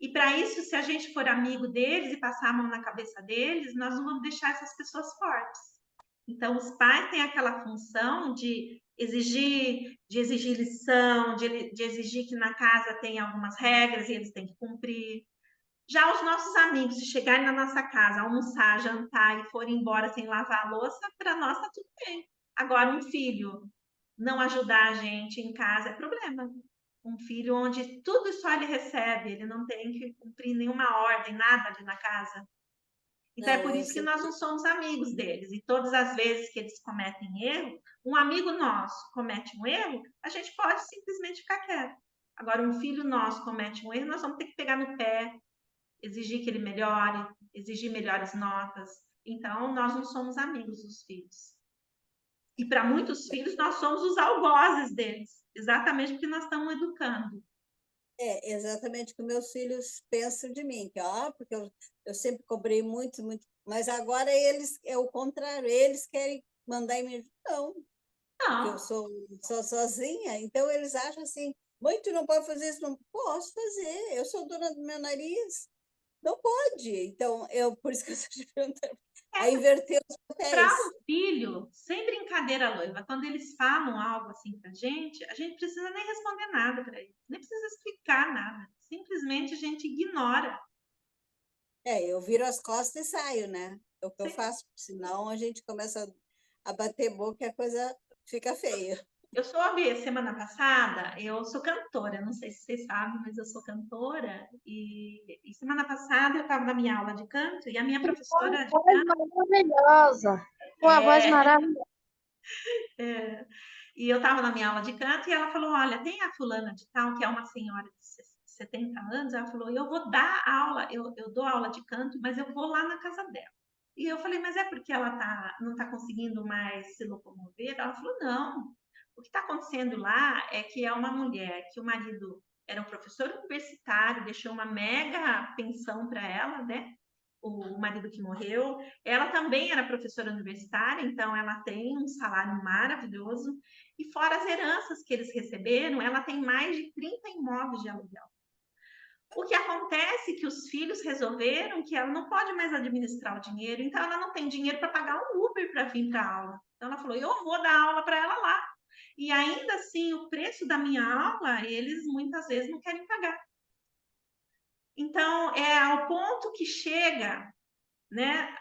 Speaker 1: E para isso, se a gente for amigo deles e passar a mão na cabeça deles, nós não vamos deixar essas pessoas fortes. Então, os pais têm aquela função de exigir lição, de exigir que na casa tenha algumas regras e eles têm que cumprir. Já os nossos amigos, se chegarem na nossa casa, almoçar, jantar e forem embora sem lavar a louça, para nós está tudo bem. Agora, um filho não ajudar a gente em casa é problema. Um filho onde tudo só ele recebe, ele não tem que cumprir nenhuma ordem, nada ali na casa. Então, é por isso que nós não somos amigos deles. E todas as vezes que eles cometem erro, um amigo nosso comete um erro, a gente pode simplesmente ficar quieto. Agora, um filho nosso comete um erro, nós vamos ter que pegar no pé, exigir que ele melhore, exigir melhores notas. Então, nós não somos amigos dos filhos. E para muitos filhos, nós somos os algozes deles, exatamente porque nós estamos educando.
Speaker 3: É exatamente o que meus filhos pensam de mim, que porque eu sempre cobrei muito, muito, mas agora eles é o contrário, eles querem mandar em mim. Não, porque eu sou sozinha, então eles acham assim, mãe, tu não pode fazer isso, não posso fazer, eu sou dona do meu nariz, não pode. Então, por isso que eu estou te perguntando, a inverter os
Speaker 1: Para
Speaker 3: papéis.
Speaker 1: o filho, sem brincadeira, Loiva, quando eles falam algo assim para a gente precisa nem responder nada para eles, nem precisa explicar nada, simplesmente a gente ignora.
Speaker 3: Eu viro as costas e saio, né? É o que eu faço, senão a gente começa a bater boca e a coisa fica feia.
Speaker 1: Eu soube, semana passada, eu sou cantora, não sei se vocês sabem, mas eu sou cantora, e semana passada eu estava na minha aula de canto, e a minha professora de canto...
Speaker 2: Maravilhosa. Uma voz maravilhosa.
Speaker 1: E eu estava na minha aula de canto, e ela falou, olha, tem a fulana de tal, que é uma senhora de 70 anos, ela falou, eu vou dar aula, eu dou aula de canto, mas eu vou lá na casa dela. E eu falei, mas é porque ela não está conseguindo mais se locomover? Ela falou, não. O que está acontecendo lá é que é uma mulher que o marido era um professor universitário, deixou uma mega pensão para ela, né? O marido que morreu. Ela também era professora universitária, então ela tem um salário maravilhoso. E fora as heranças que eles receberam, ela tem mais de 30 imóveis de aluguel. O que acontece é que os filhos resolveram que ela não pode mais administrar o dinheiro, então ela não tem dinheiro para pagar um Uber para vir para a aula. Então ela falou: eu vou dar aula para ela lá. E ainda assim, o preço da minha aula, eles muitas vezes não querem pagar. Então, é ao ponto que chega, né?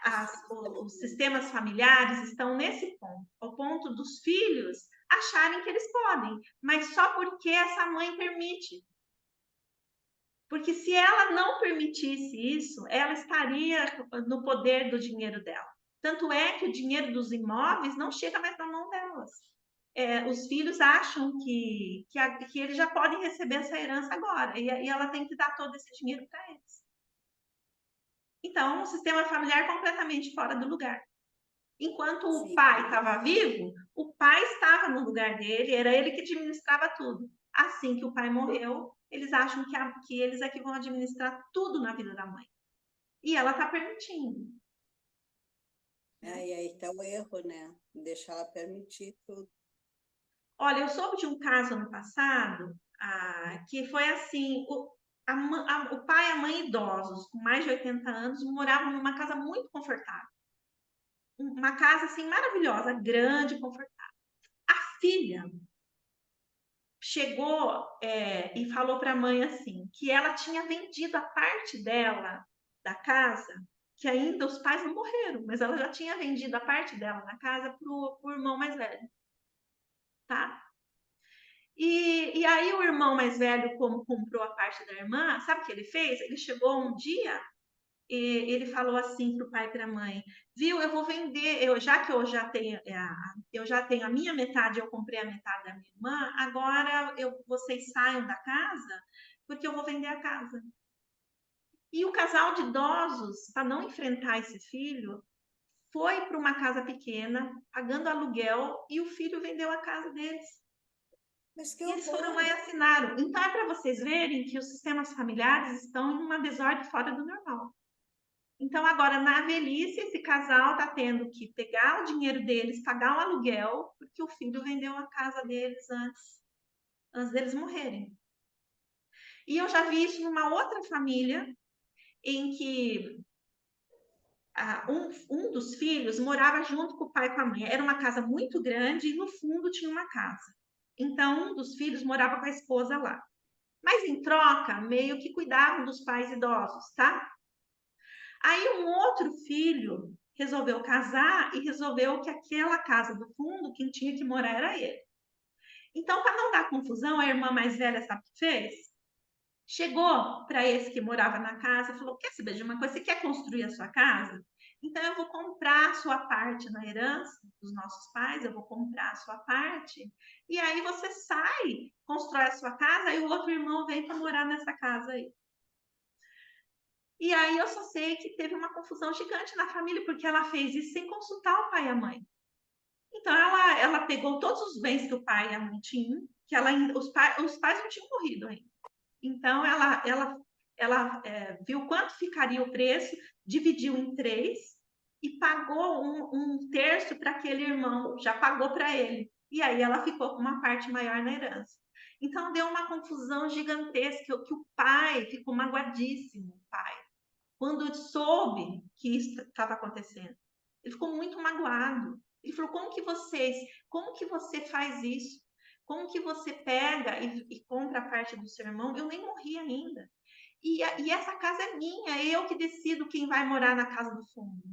Speaker 1: Os sistemas familiares estão nesse ponto, ao ponto dos filhos acharem que eles podem, mas só porque essa mãe permite. Porque se ela não permitisse isso, ela estaria no poder do dinheiro dela. Tanto é que o dinheiro dos imóveis não chega mais na mão delas. Os filhos acham que eles já podem receber essa herança agora, e ela tem que dar todo esse dinheiro para eles. Então, um sistema familiar completamente fora do lugar. Enquanto o
Speaker 3: Sim.
Speaker 1: pai estava vivo, o pai estava no lugar dele, era ele que administrava tudo. Assim que o pai morreu, eles acham que eles é que vão administrar tudo na vida da mãe. E ela está permitindo.
Speaker 3: Aí está o erro, né? Deixar ela permitir tudo.
Speaker 1: Olha, eu soube de um caso no passado, que foi assim, o pai e a mãe idosos, com mais de 80 anos, moravam numa casa muito confortável. Uma casa, assim, maravilhosa, grande, confortável. A filha chegou, e falou para a mãe assim, que ela tinha vendido a parte dela da casa, que ainda os pais não morreram, mas ela já tinha vendido a parte dela na casa para o irmão mais velho, tá? E aí o irmão mais velho, como comprou a parte da irmã, sabe o que ele fez? Ele chegou um dia e ele falou assim para o pai e para a mãe, viu, eu vou vender, já que eu já tenho a minha metade, eu comprei a metade da minha irmã, agora vocês saiam da casa, porque eu vou vender a casa. E o casal de idosos, para não enfrentar esse filho, foi para uma casa pequena, pagando aluguel, e o filho vendeu a casa deles.
Speaker 3: Mas que
Speaker 1: E eles foram
Speaker 3: horror!
Speaker 1: lá e assinaram. Então, é para vocês verem que os sistemas familiares estão em uma desordem fora do normal. Então, agora, na velhice, esse casal está tendo que pegar o dinheiro deles, pagar um aluguel, porque o filho vendeu a casa deles antes deles morrerem. E eu já vi isso numa outra família, em que um dos filhos morava junto com o pai e com a mãe. Era uma casa muito grande e no fundo tinha uma casa. Então, um dos filhos morava com a esposa lá. Mas em troca, meio que cuidavam dos pais idosos, tá? Aí um outro filho resolveu casar e resolveu que aquela casa do fundo, quem tinha que morar era ele. Então, para não dar confusão, a irmã mais velha, sabe o que fez? Chegou para esse que morava na casa e falou: quer saber de uma coisa? Você quer construir a sua casa? Então, eu vou comprar a sua parte na herança dos nossos pais, eu vou comprar a sua parte, e aí você sai, constrói a sua casa, e o outro irmão vem para morar nessa casa aí. E aí eu só sei que teve uma confusão gigante na família, porque ela fez isso sem consultar o pai e a mãe. Então ela pegou todos os bens que o pai e a mãe tinham, que os pais não tinham morrido ainda. Então ela viu quanto ficaria o preço, dividiu em 3 e pagou um terço para aquele irmão, já pagou para ele. E aí ela ficou com uma parte maior na herança. Então deu uma confusão gigantesca, que o pai ficou magoadíssimo, o pai, quando soube que isso estava acontecendo. Ele ficou muito magoado. Ele falou: como que você faz isso? Como que você pega e compra a parte do seu irmão? Eu nem morri ainda. E essa casa é minha, é eu que decido quem vai morar na casa do fundo.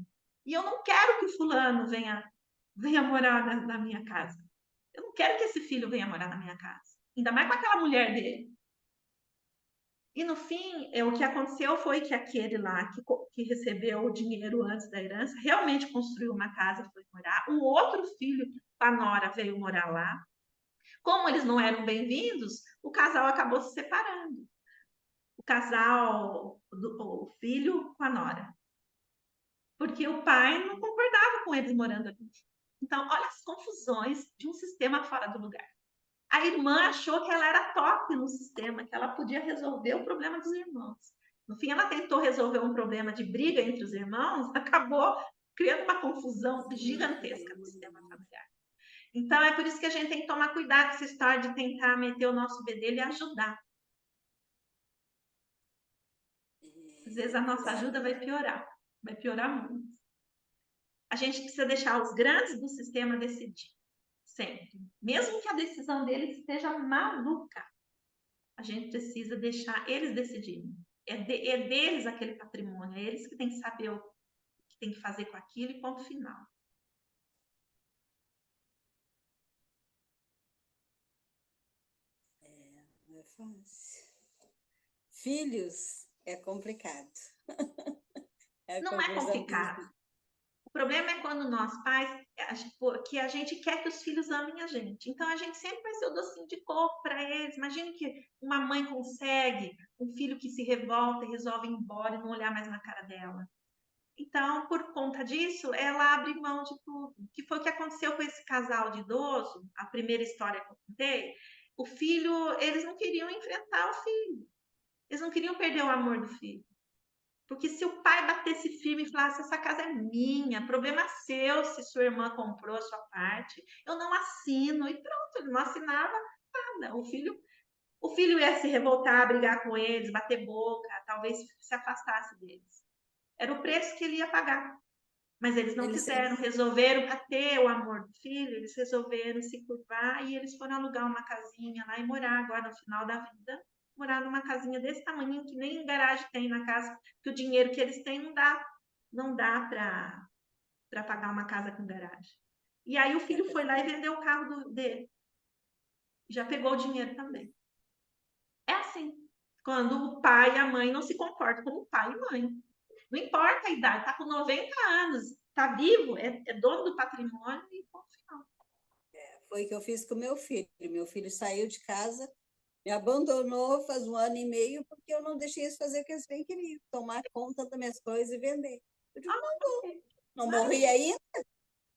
Speaker 1: E eu não quero que o fulano venha morar na minha casa. Eu não quero que esse filho venha morar na minha casa. Ainda mais com aquela mulher dele. E no fim, o que aconteceu foi que aquele lá que recebeu o dinheiro antes da herança realmente construiu uma casa e foi morar. Um outro filho da nora veio morar lá. Como eles não eram bem-vindos, o casal acabou se separando. O casal, o filho com a nora. Porque o pai não concordava com eles morando ali. Então, olha as confusões de um sistema fora do lugar. A irmã achou que ela era top no sistema, que ela podia resolver o problema dos irmãos. No fim, ela tentou resolver um problema de briga entre os irmãos, acabou criando uma confusão gigantesca no sistema familiar. Então, é por isso que a gente tem que tomar cuidado com essa história de tentar meter o nosso bedelho e ajudar. Às vezes a nossa ajuda vai piorar muito. A gente precisa deixar os grandes do sistema decidir, sempre. Mesmo que a decisão deles esteja maluca, a gente precisa deixar eles decidirem. É deles aquele patrimônio, é eles que têm que saber o que tem que fazer com aquilo e ponto final.
Speaker 3: Não é fácil. Filhos é complicado. É
Speaker 1: Não é
Speaker 3: confusão.
Speaker 1: complicado. problema é quando nós pais, que a gente quer que os filhos amem a gente. Então, a gente sempre vai ser o docinho de coco para eles. Imagina que uma mãe consegue um filho que se revolta e resolve ir embora e não olhar mais na cara dela. Então, por conta disso, ela abre mão de tudo. Que foi o que aconteceu com esse casal de idoso, a primeira história que eu contei. O filho, eles não queriam enfrentar o filho. Eles não queriam perder o amor do filho. Porque se o pai batesse firme e falasse, essa casa é minha, problema seu se sua irmã comprou a sua parte, eu não assino, e pronto, ele não assinava nada. O filho ia se revoltar, brigar com eles, bater boca, talvez se afastasse deles. Era o preço que ele ia pagar. Mas eles não quiseram, resolveram, para ter o amor do filho, eles resolveram se curvar e eles foram alugar uma casinha lá e morar agora no final da vida, morar numa casinha desse tamanho que nem garagem tem na casa, que o dinheiro que eles têm não dá para pagar uma casa com garagem. E aí o filho foi lá e vendeu o carro dele. Já pegou o dinheiro também. É assim, quando o pai e a mãe não se comportam como pai e mãe. Não importa a idade, está com 90 anos, está vivo, é dono do patrimônio e ponto final.
Speaker 3: Foi o que eu fiz com meu filho. Meu filho saiu de casa, me abandonou faz 1 ano e meio, porque eu não deixei eles fazer o que eles bem queriam, tomar conta das minhas coisas e vender. Eu digo, não vou. Não morri ainda.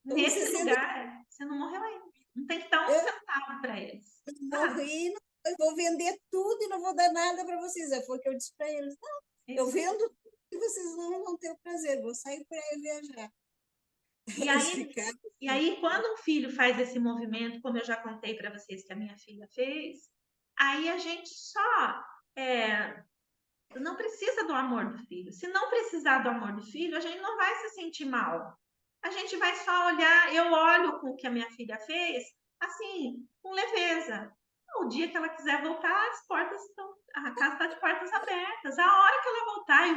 Speaker 1: Nesse lugar, você não morreu ainda. Não tem que dar um centavo para eles.
Speaker 3: Não morri, não, eu vou vender tudo e não vou dar nada para vocês. Foi o que eu disse para eles. Não, eu vendo tudo e vocês não vão ter o prazer. Vou sair por aí viajar.
Speaker 1: E aí, quando um filho faz esse movimento, como eu já contei para vocês que a minha filha fez, aí a gente só não precisa do amor do filho. Se não precisar do amor do filho, a gente não vai se sentir mal. A gente vai só olhar, eu olho com o que a minha filha fez, assim, com leveza. O dia que ela quiser voltar, as portas estão, a casa está de portas abertas. A hora que ela voltar, eu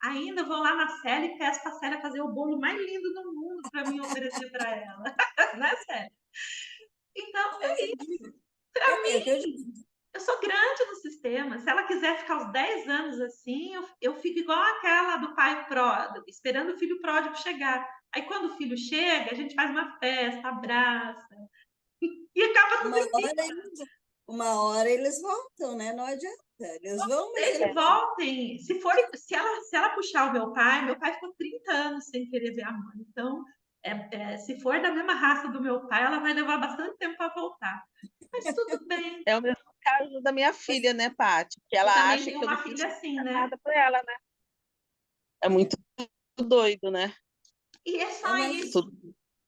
Speaker 1: ainda vou lá na Célia e peço para a Célia fazer o bolo mais lindo do mundo para mim oferecer para ela. Né, Célia? Então, é isso. Para mim, eu sou grande no sistema. Se ela quiser ficar uns 10 anos assim, eu fico igual aquela do pai pródigo, esperando o filho pródigo chegar. Aí, quando o filho chega, a gente faz uma festa, abraça, e acaba tudo.
Speaker 3: Uma hora eles voltam, né? Não adianta. Eles vão, mas
Speaker 1: eles voltem. Se ela puxar o meu pai ficou 30 anos sem querer ver a mãe. Então, se for da mesma raça do meu pai, ela vai levar bastante tempo para voltar. Mas tudo bem.
Speaker 7: É o mesmo caso da minha filha, né, Paty? Que ela acha que eu
Speaker 1: uma
Speaker 7: não fiz
Speaker 1: filha assim, né?
Speaker 7: nada por ela, né? É muito doido, né?
Speaker 1: E é só isso.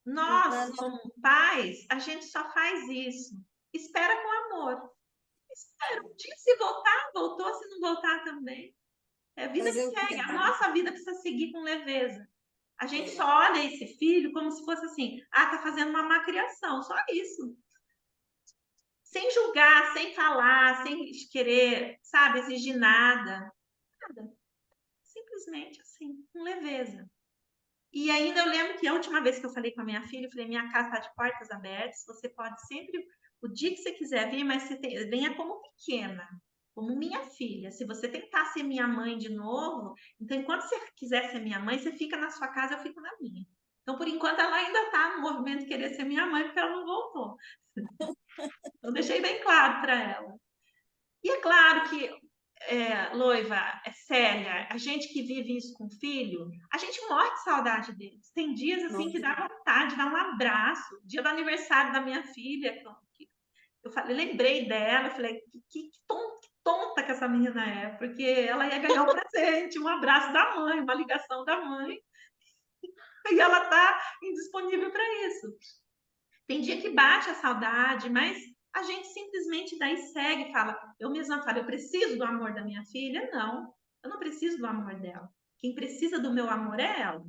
Speaker 1: Nós, como pais, a gente só faz isso. Espera com amor. Espera. Um dia, se voltar, voltou. Se não voltar, também. É a vida que segue. A nossa vida precisa seguir com leveza. A gente só olha esse filho como se fosse assim, tá fazendo uma má criação. Só isso. Sem julgar, sem falar, sem querer, sabe, exigir nada. Nada. Simplesmente assim, com leveza. E ainda eu lembro que a última vez que eu falei com a minha filha, eu falei, minha casa está de portas abertas, você pode sempre, o dia que você quiser vir, mas venha como pequena, como minha filha. Se você tentar ser minha mãe de novo, então enquanto você quiser ser minha mãe, você fica na sua casa, eu fico na minha. Então, por enquanto, ela ainda está no movimento de querer ser minha mãe, porque ela não voltou. Eu deixei bem claro para ela. E é claro que Loiva, Célia, a gente que vive isso com filho, a gente morre de saudade deles. Tem dias assim que dá vontade de dar um abraço. Dia do aniversário da minha filha, eu falei, lembrei dela, eu falei, que tonta que essa menina é, porque ela ia ganhar um presente, um abraço da mãe, uma ligação da mãe, e ela está indisponível para isso. Tem dia que bate a saudade, mas a gente simplesmente daí segue e fala, eu mesma falo, eu preciso do amor da minha filha? Não, eu não preciso do amor dela. Quem precisa do meu amor é ela.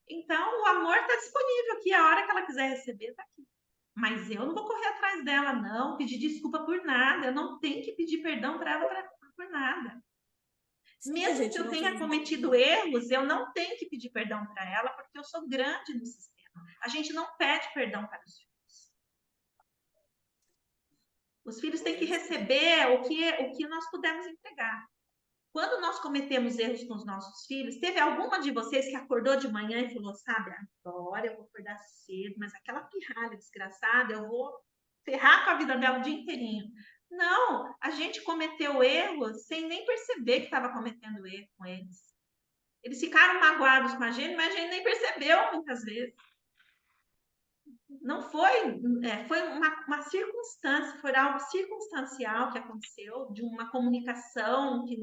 Speaker 1: Então, o amor está disponível aqui, a hora que ela quiser receber, está aqui. Mas eu não vou correr atrás dela, não, pedir desculpa por nada, eu não tenho que pedir perdão para ela por nada. Mesmo que eu tenha cometido erros, eu não tenho que pedir perdão para ela, porque eu sou grande no sistema. A gente não pede perdão para os filhos. Os filhos têm que receber o que nós pudermos entregar. Quando nós cometemos erros com os nossos filhos, teve alguma de vocês que acordou de manhã e falou, sabe, agora eu vou acordar cedo, mas aquela pirralha desgraçada, eu vou ferrar com a vida dela o dia inteirinho. Não, a gente cometeu erros sem nem perceber que estava cometendo erro com eles. Eles ficaram magoados com a gente, mas a gente nem percebeu muitas vezes. Não foi, foi uma circunstância, foi algo circunstancial que aconteceu, de uma comunicação que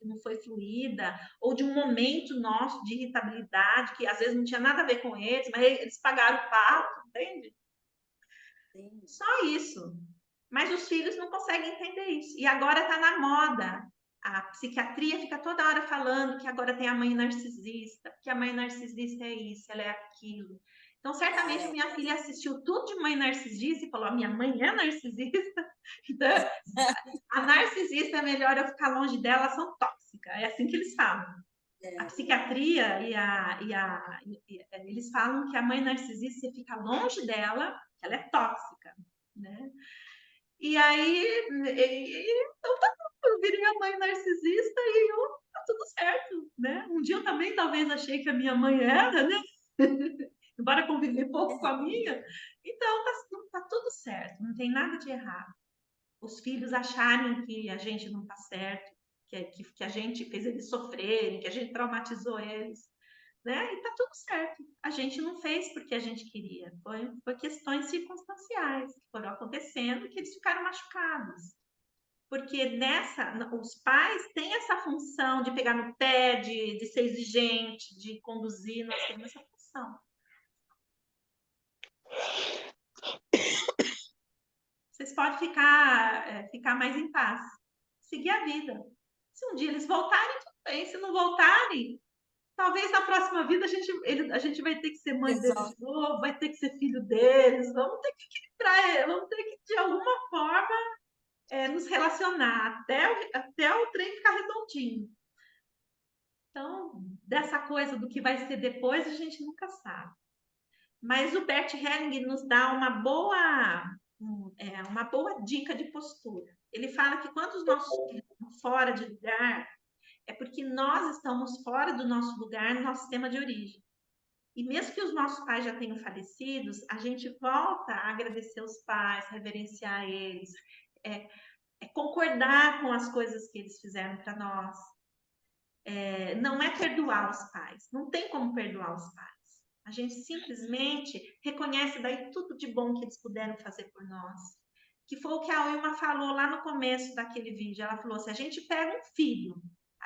Speaker 1: não foi fluida, ou de um momento nosso de irritabilidade, que às vezes não tinha nada a ver com eles, mas eles pagaram o pato, entende?
Speaker 3: Sim.
Speaker 1: Só isso. Mas os filhos não conseguem entender isso. E agora está na moda. A psiquiatria fica toda hora falando que agora tem a mãe narcisista, porque a mãe narcisista é isso, ela é aquilo. Então, certamente, a minha filha assistiu tudo de mãe narcisista e falou: a minha mãe é narcisista. Então, a narcisista é melhor eu ficar longe dela, elas são tóxicas. É assim que eles falam. A psiquiatria eles falam que a mãe narcisista, você fica longe dela, que ela é tóxica, né? E aí, então tá tudo, eu virei a mãe narcisista e tá tudo certo, né? Um dia eu também talvez achei que a minha mãe era, né? Embora conviver pouco com a minha. Então tá tudo certo, não tem nada de errado. Os filhos acharem que a gente não tá certo, que a gente fez eles sofrerem, que a gente traumatizou eles, né? E tá tudo certo. A gente não fez porque a gente queria, foi questões circunstanciais que foram acontecendo que eles ficaram machucados. Porque os pais têm essa função de pegar no pé, de ser exigente, de conduzir, nós temos essa função. Vocês podem ficar mais em paz, seguir a vida. Se um dia eles voltarem, tudo bem. Se não voltarem, talvez na próxima vida a gente vai ter que ser mãe deles de novo, vai ter que ser filho deles, vamos ter que equilibrar, vamos ter que, de alguma forma, nos relacionar até o trem ficar redondinho. Então, dessa coisa do que vai ser depois, a gente nunca sabe. Mas o Bert Helling nos dá uma boa dica de postura. Ele fala que quando os nossos filhos estão fora de lugar, é porque nós estamos fora do nosso lugar no nosso sistema de origem. E mesmo que os nossos pais já tenham falecidos, a gente volta a agradecer os pais, reverenciar eles, concordar com as coisas que eles fizeram para nós. Não é perdoar os pais, não tem como perdoar os pais. A gente simplesmente reconhece daí tudo de bom que eles puderam fazer por nós. Que foi o que a Wilma falou lá no começo daquele vídeo. Ela falou: se a gente pega um filho,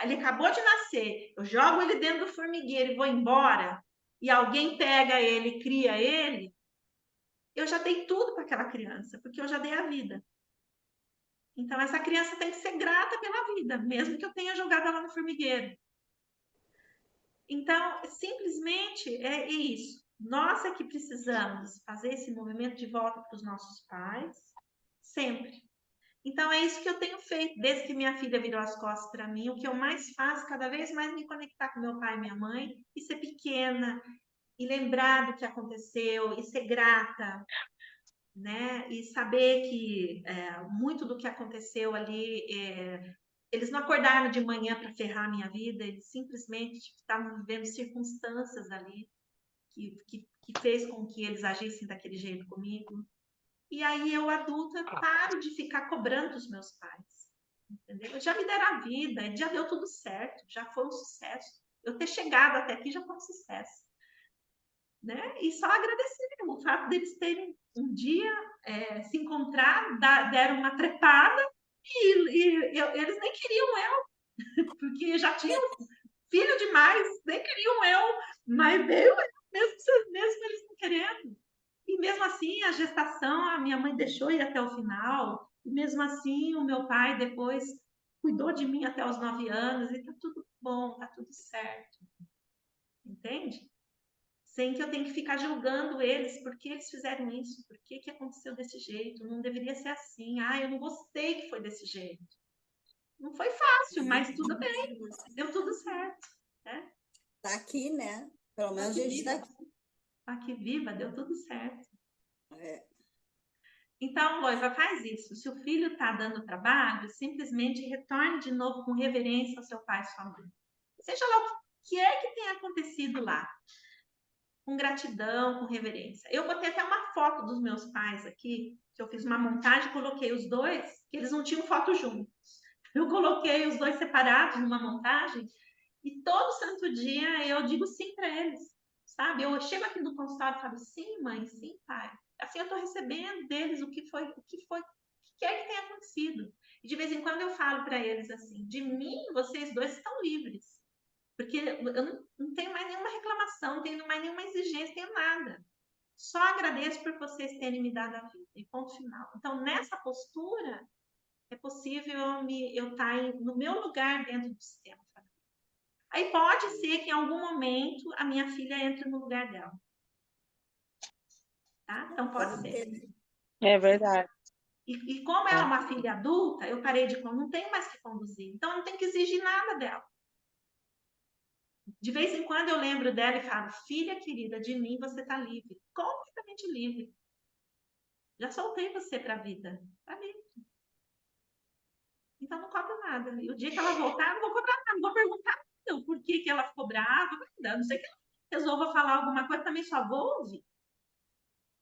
Speaker 1: ele acabou de nascer, eu jogo ele dentro do formigueiro e vou embora, e alguém pega ele e cria ele, eu já dei tudo para aquela criança, porque eu já dei a vida. Então, essa criança tem que ser grata pela vida, mesmo que eu tenha jogado ela no formigueiro. Então, simplesmente é isso. Nós é que precisamos fazer esse movimento de volta para os nossos pais, sempre. Então, é isso que eu tenho feito desde que minha filha virou as costas para mim. O que eu mais faço, cada vez mais, me conectar com meu pai e minha mãe, e ser pequena, e lembrar do que aconteceu, e ser grata, né? E saber que muito do que aconteceu ali, eles não acordaram de manhã para ferrar a minha vida, eles simplesmente estavam vivendo circunstâncias ali que fez com que eles agissem daquele jeito comigo. E aí eu, adulta, paro de ficar cobrando os meus pais, entendeu? Já me deram a vida, já deu tudo certo, já foi um sucesso. Eu ter chegado até aqui já foi um sucesso. Né? E só agradecer o fato deles terem um dia se encontrar, deram uma trepada eles nem queriam eu, porque já tinham filho demais, nem queriam eu, mas veio mesmo eles não querendo. E mesmo assim, a gestação, a minha mãe deixou ir até o final, e mesmo assim, o meu pai depois cuidou de mim até os 9 anos, e tá tudo bom, tá tudo certo. Entende? Sem que eu tenha que ficar julgando eles, por que eles fizeram isso, por que aconteceu desse jeito, não deveria ser assim, eu não gostei que foi desse jeito. Não foi fácil, mas tudo bem, deu tudo certo. Né?
Speaker 3: Tá aqui, né? Pelo menos a gente está aqui.
Speaker 1: Tá aqui viva, deu tudo certo.
Speaker 3: É.
Speaker 1: Então, Então, noiva, faz isso. Se o filho está dando trabalho, simplesmente retorne de novo com reverência ao seu pai e sua mãe. Seja lá o que é que tenha acontecido lá. Com gratidão, com reverência. Eu botei até uma foto dos meus pais aqui, que eu fiz uma montagem, coloquei os dois, que eles não tinham foto juntos. Eu coloquei os dois separados numa montagem, e todo santo dia eu digo sim para eles, sabe? Eu chego aqui no consultório e falo, sim, mãe, sim, pai. Assim eu estou recebendo deles o que quer que tenha acontecido. E de vez em quando eu falo para eles assim, de mim, vocês dois estão livres. Porque eu não tenho mais nenhuma reclamação, não tenho mais nenhuma exigência, não tenho nada. Só agradeço por vocês terem me dado a vida. E ponto final. Então, nessa postura, é possível eu estar no meu lugar dentro do sistema. Aí pode ser que em algum momento a minha filha entre no lugar dela. Tá? Então, pode ser.
Speaker 7: É verdade.
Speaker 1: E como ela é uma filha adulta, eu parei de não tenho mais que conduzir. Então, eu não tenho que exigir nada dela. De vez em quando eu lembro dela e falo, filha querida, de mim você está livre, completamente livre. Já soltei você para a vida, está livre. Então não cobro nada. E o dia que ela voltar, não vou cobrar nada, não vou perguntar não, por que ela ficou brava, não sei que ela resolva falar alguma coisa, também só vou ouvir.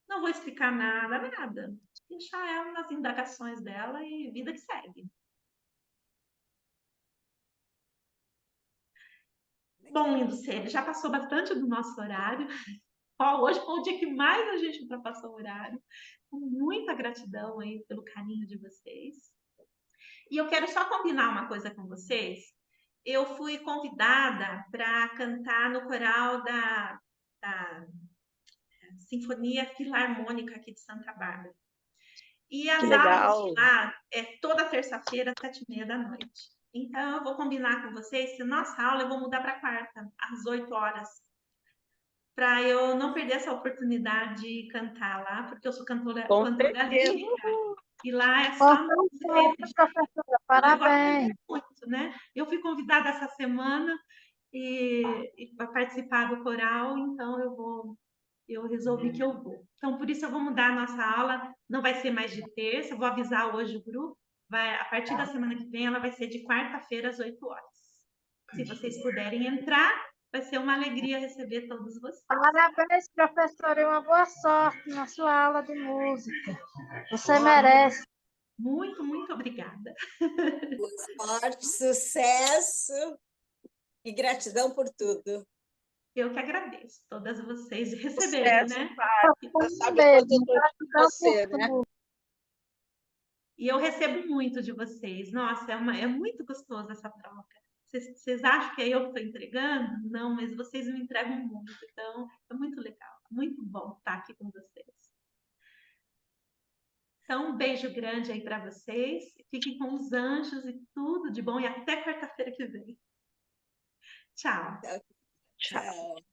Speaker 1: Não vou explicar nada, nada. Deixar ela nas indagações dela e vida que segue. Bom, lindo ser, já passou bastante do nosso horário. Hoje foi o dia que mais a gente ultrapassou o horário. Com muita gratidão aí pelo carinho de vocês. E eu quero só combinar uma coisa com vocês. Eu fui convidada para cantar no coral da Sinfonia Filarmônica aqui de Santa Bárbara. E as
Speaker 7: Que
Speaker 1: aulas de
Speaker 7: legal.
Speaker 1: lá é toda terça-feira, 7h30 da noite. Então, eu vou combinar com vocês que nossa aula eu vou mudar para quarta, às 8 horas. Para eu não perder essa oportunidade de cantar lá, porque eu sou cantora
Speaker 7: certeza.
Speaker 1: lírica, e lá é só
Speaker 2: Professora,
Speaker 1: eu
Speaker 2: parabéns.
Speaker 1: vou aprender muito, né? Eu fui convidada essa semana para participar do coral, então eu resolvi que eu vou. Então, por isso eu vou mudar a nossa aula, não vai ser mais de terça, eu vou avisar hoje o grupo, a partir da semana que vem ela vai ser de quarta-feira às 8 horas. Se vocês puderem entrar, vai ser uma alegria receber todos vocês.
Speaker 2: Parabéns, professora, e uma boa sorte na sua aula de música. Você merece.
Speaker 1: Muito, muito obrigada.
Speaker 3: Boa sorte, sucesso e gratidão por tudo.
Speaker 1: Eu que agradeço todas vocês de receberem, né?
Speaker 7: Você sabe quanto eu tô com você, né?
Speaker 1: E eu recebo muito de vocês. Nossa, é muito gostoso essa troca. Vocês acham que é eu que estou entregando? Não, mas vocês me entregam muito. Então, é muito legal, muito bom estar aqui com vocês. Então, um beijo grande aí para vocês. Fiquem com os anjos e tudo de bom. E até quarta-feira que vem. Tchau.
Speaker 3: Tchau.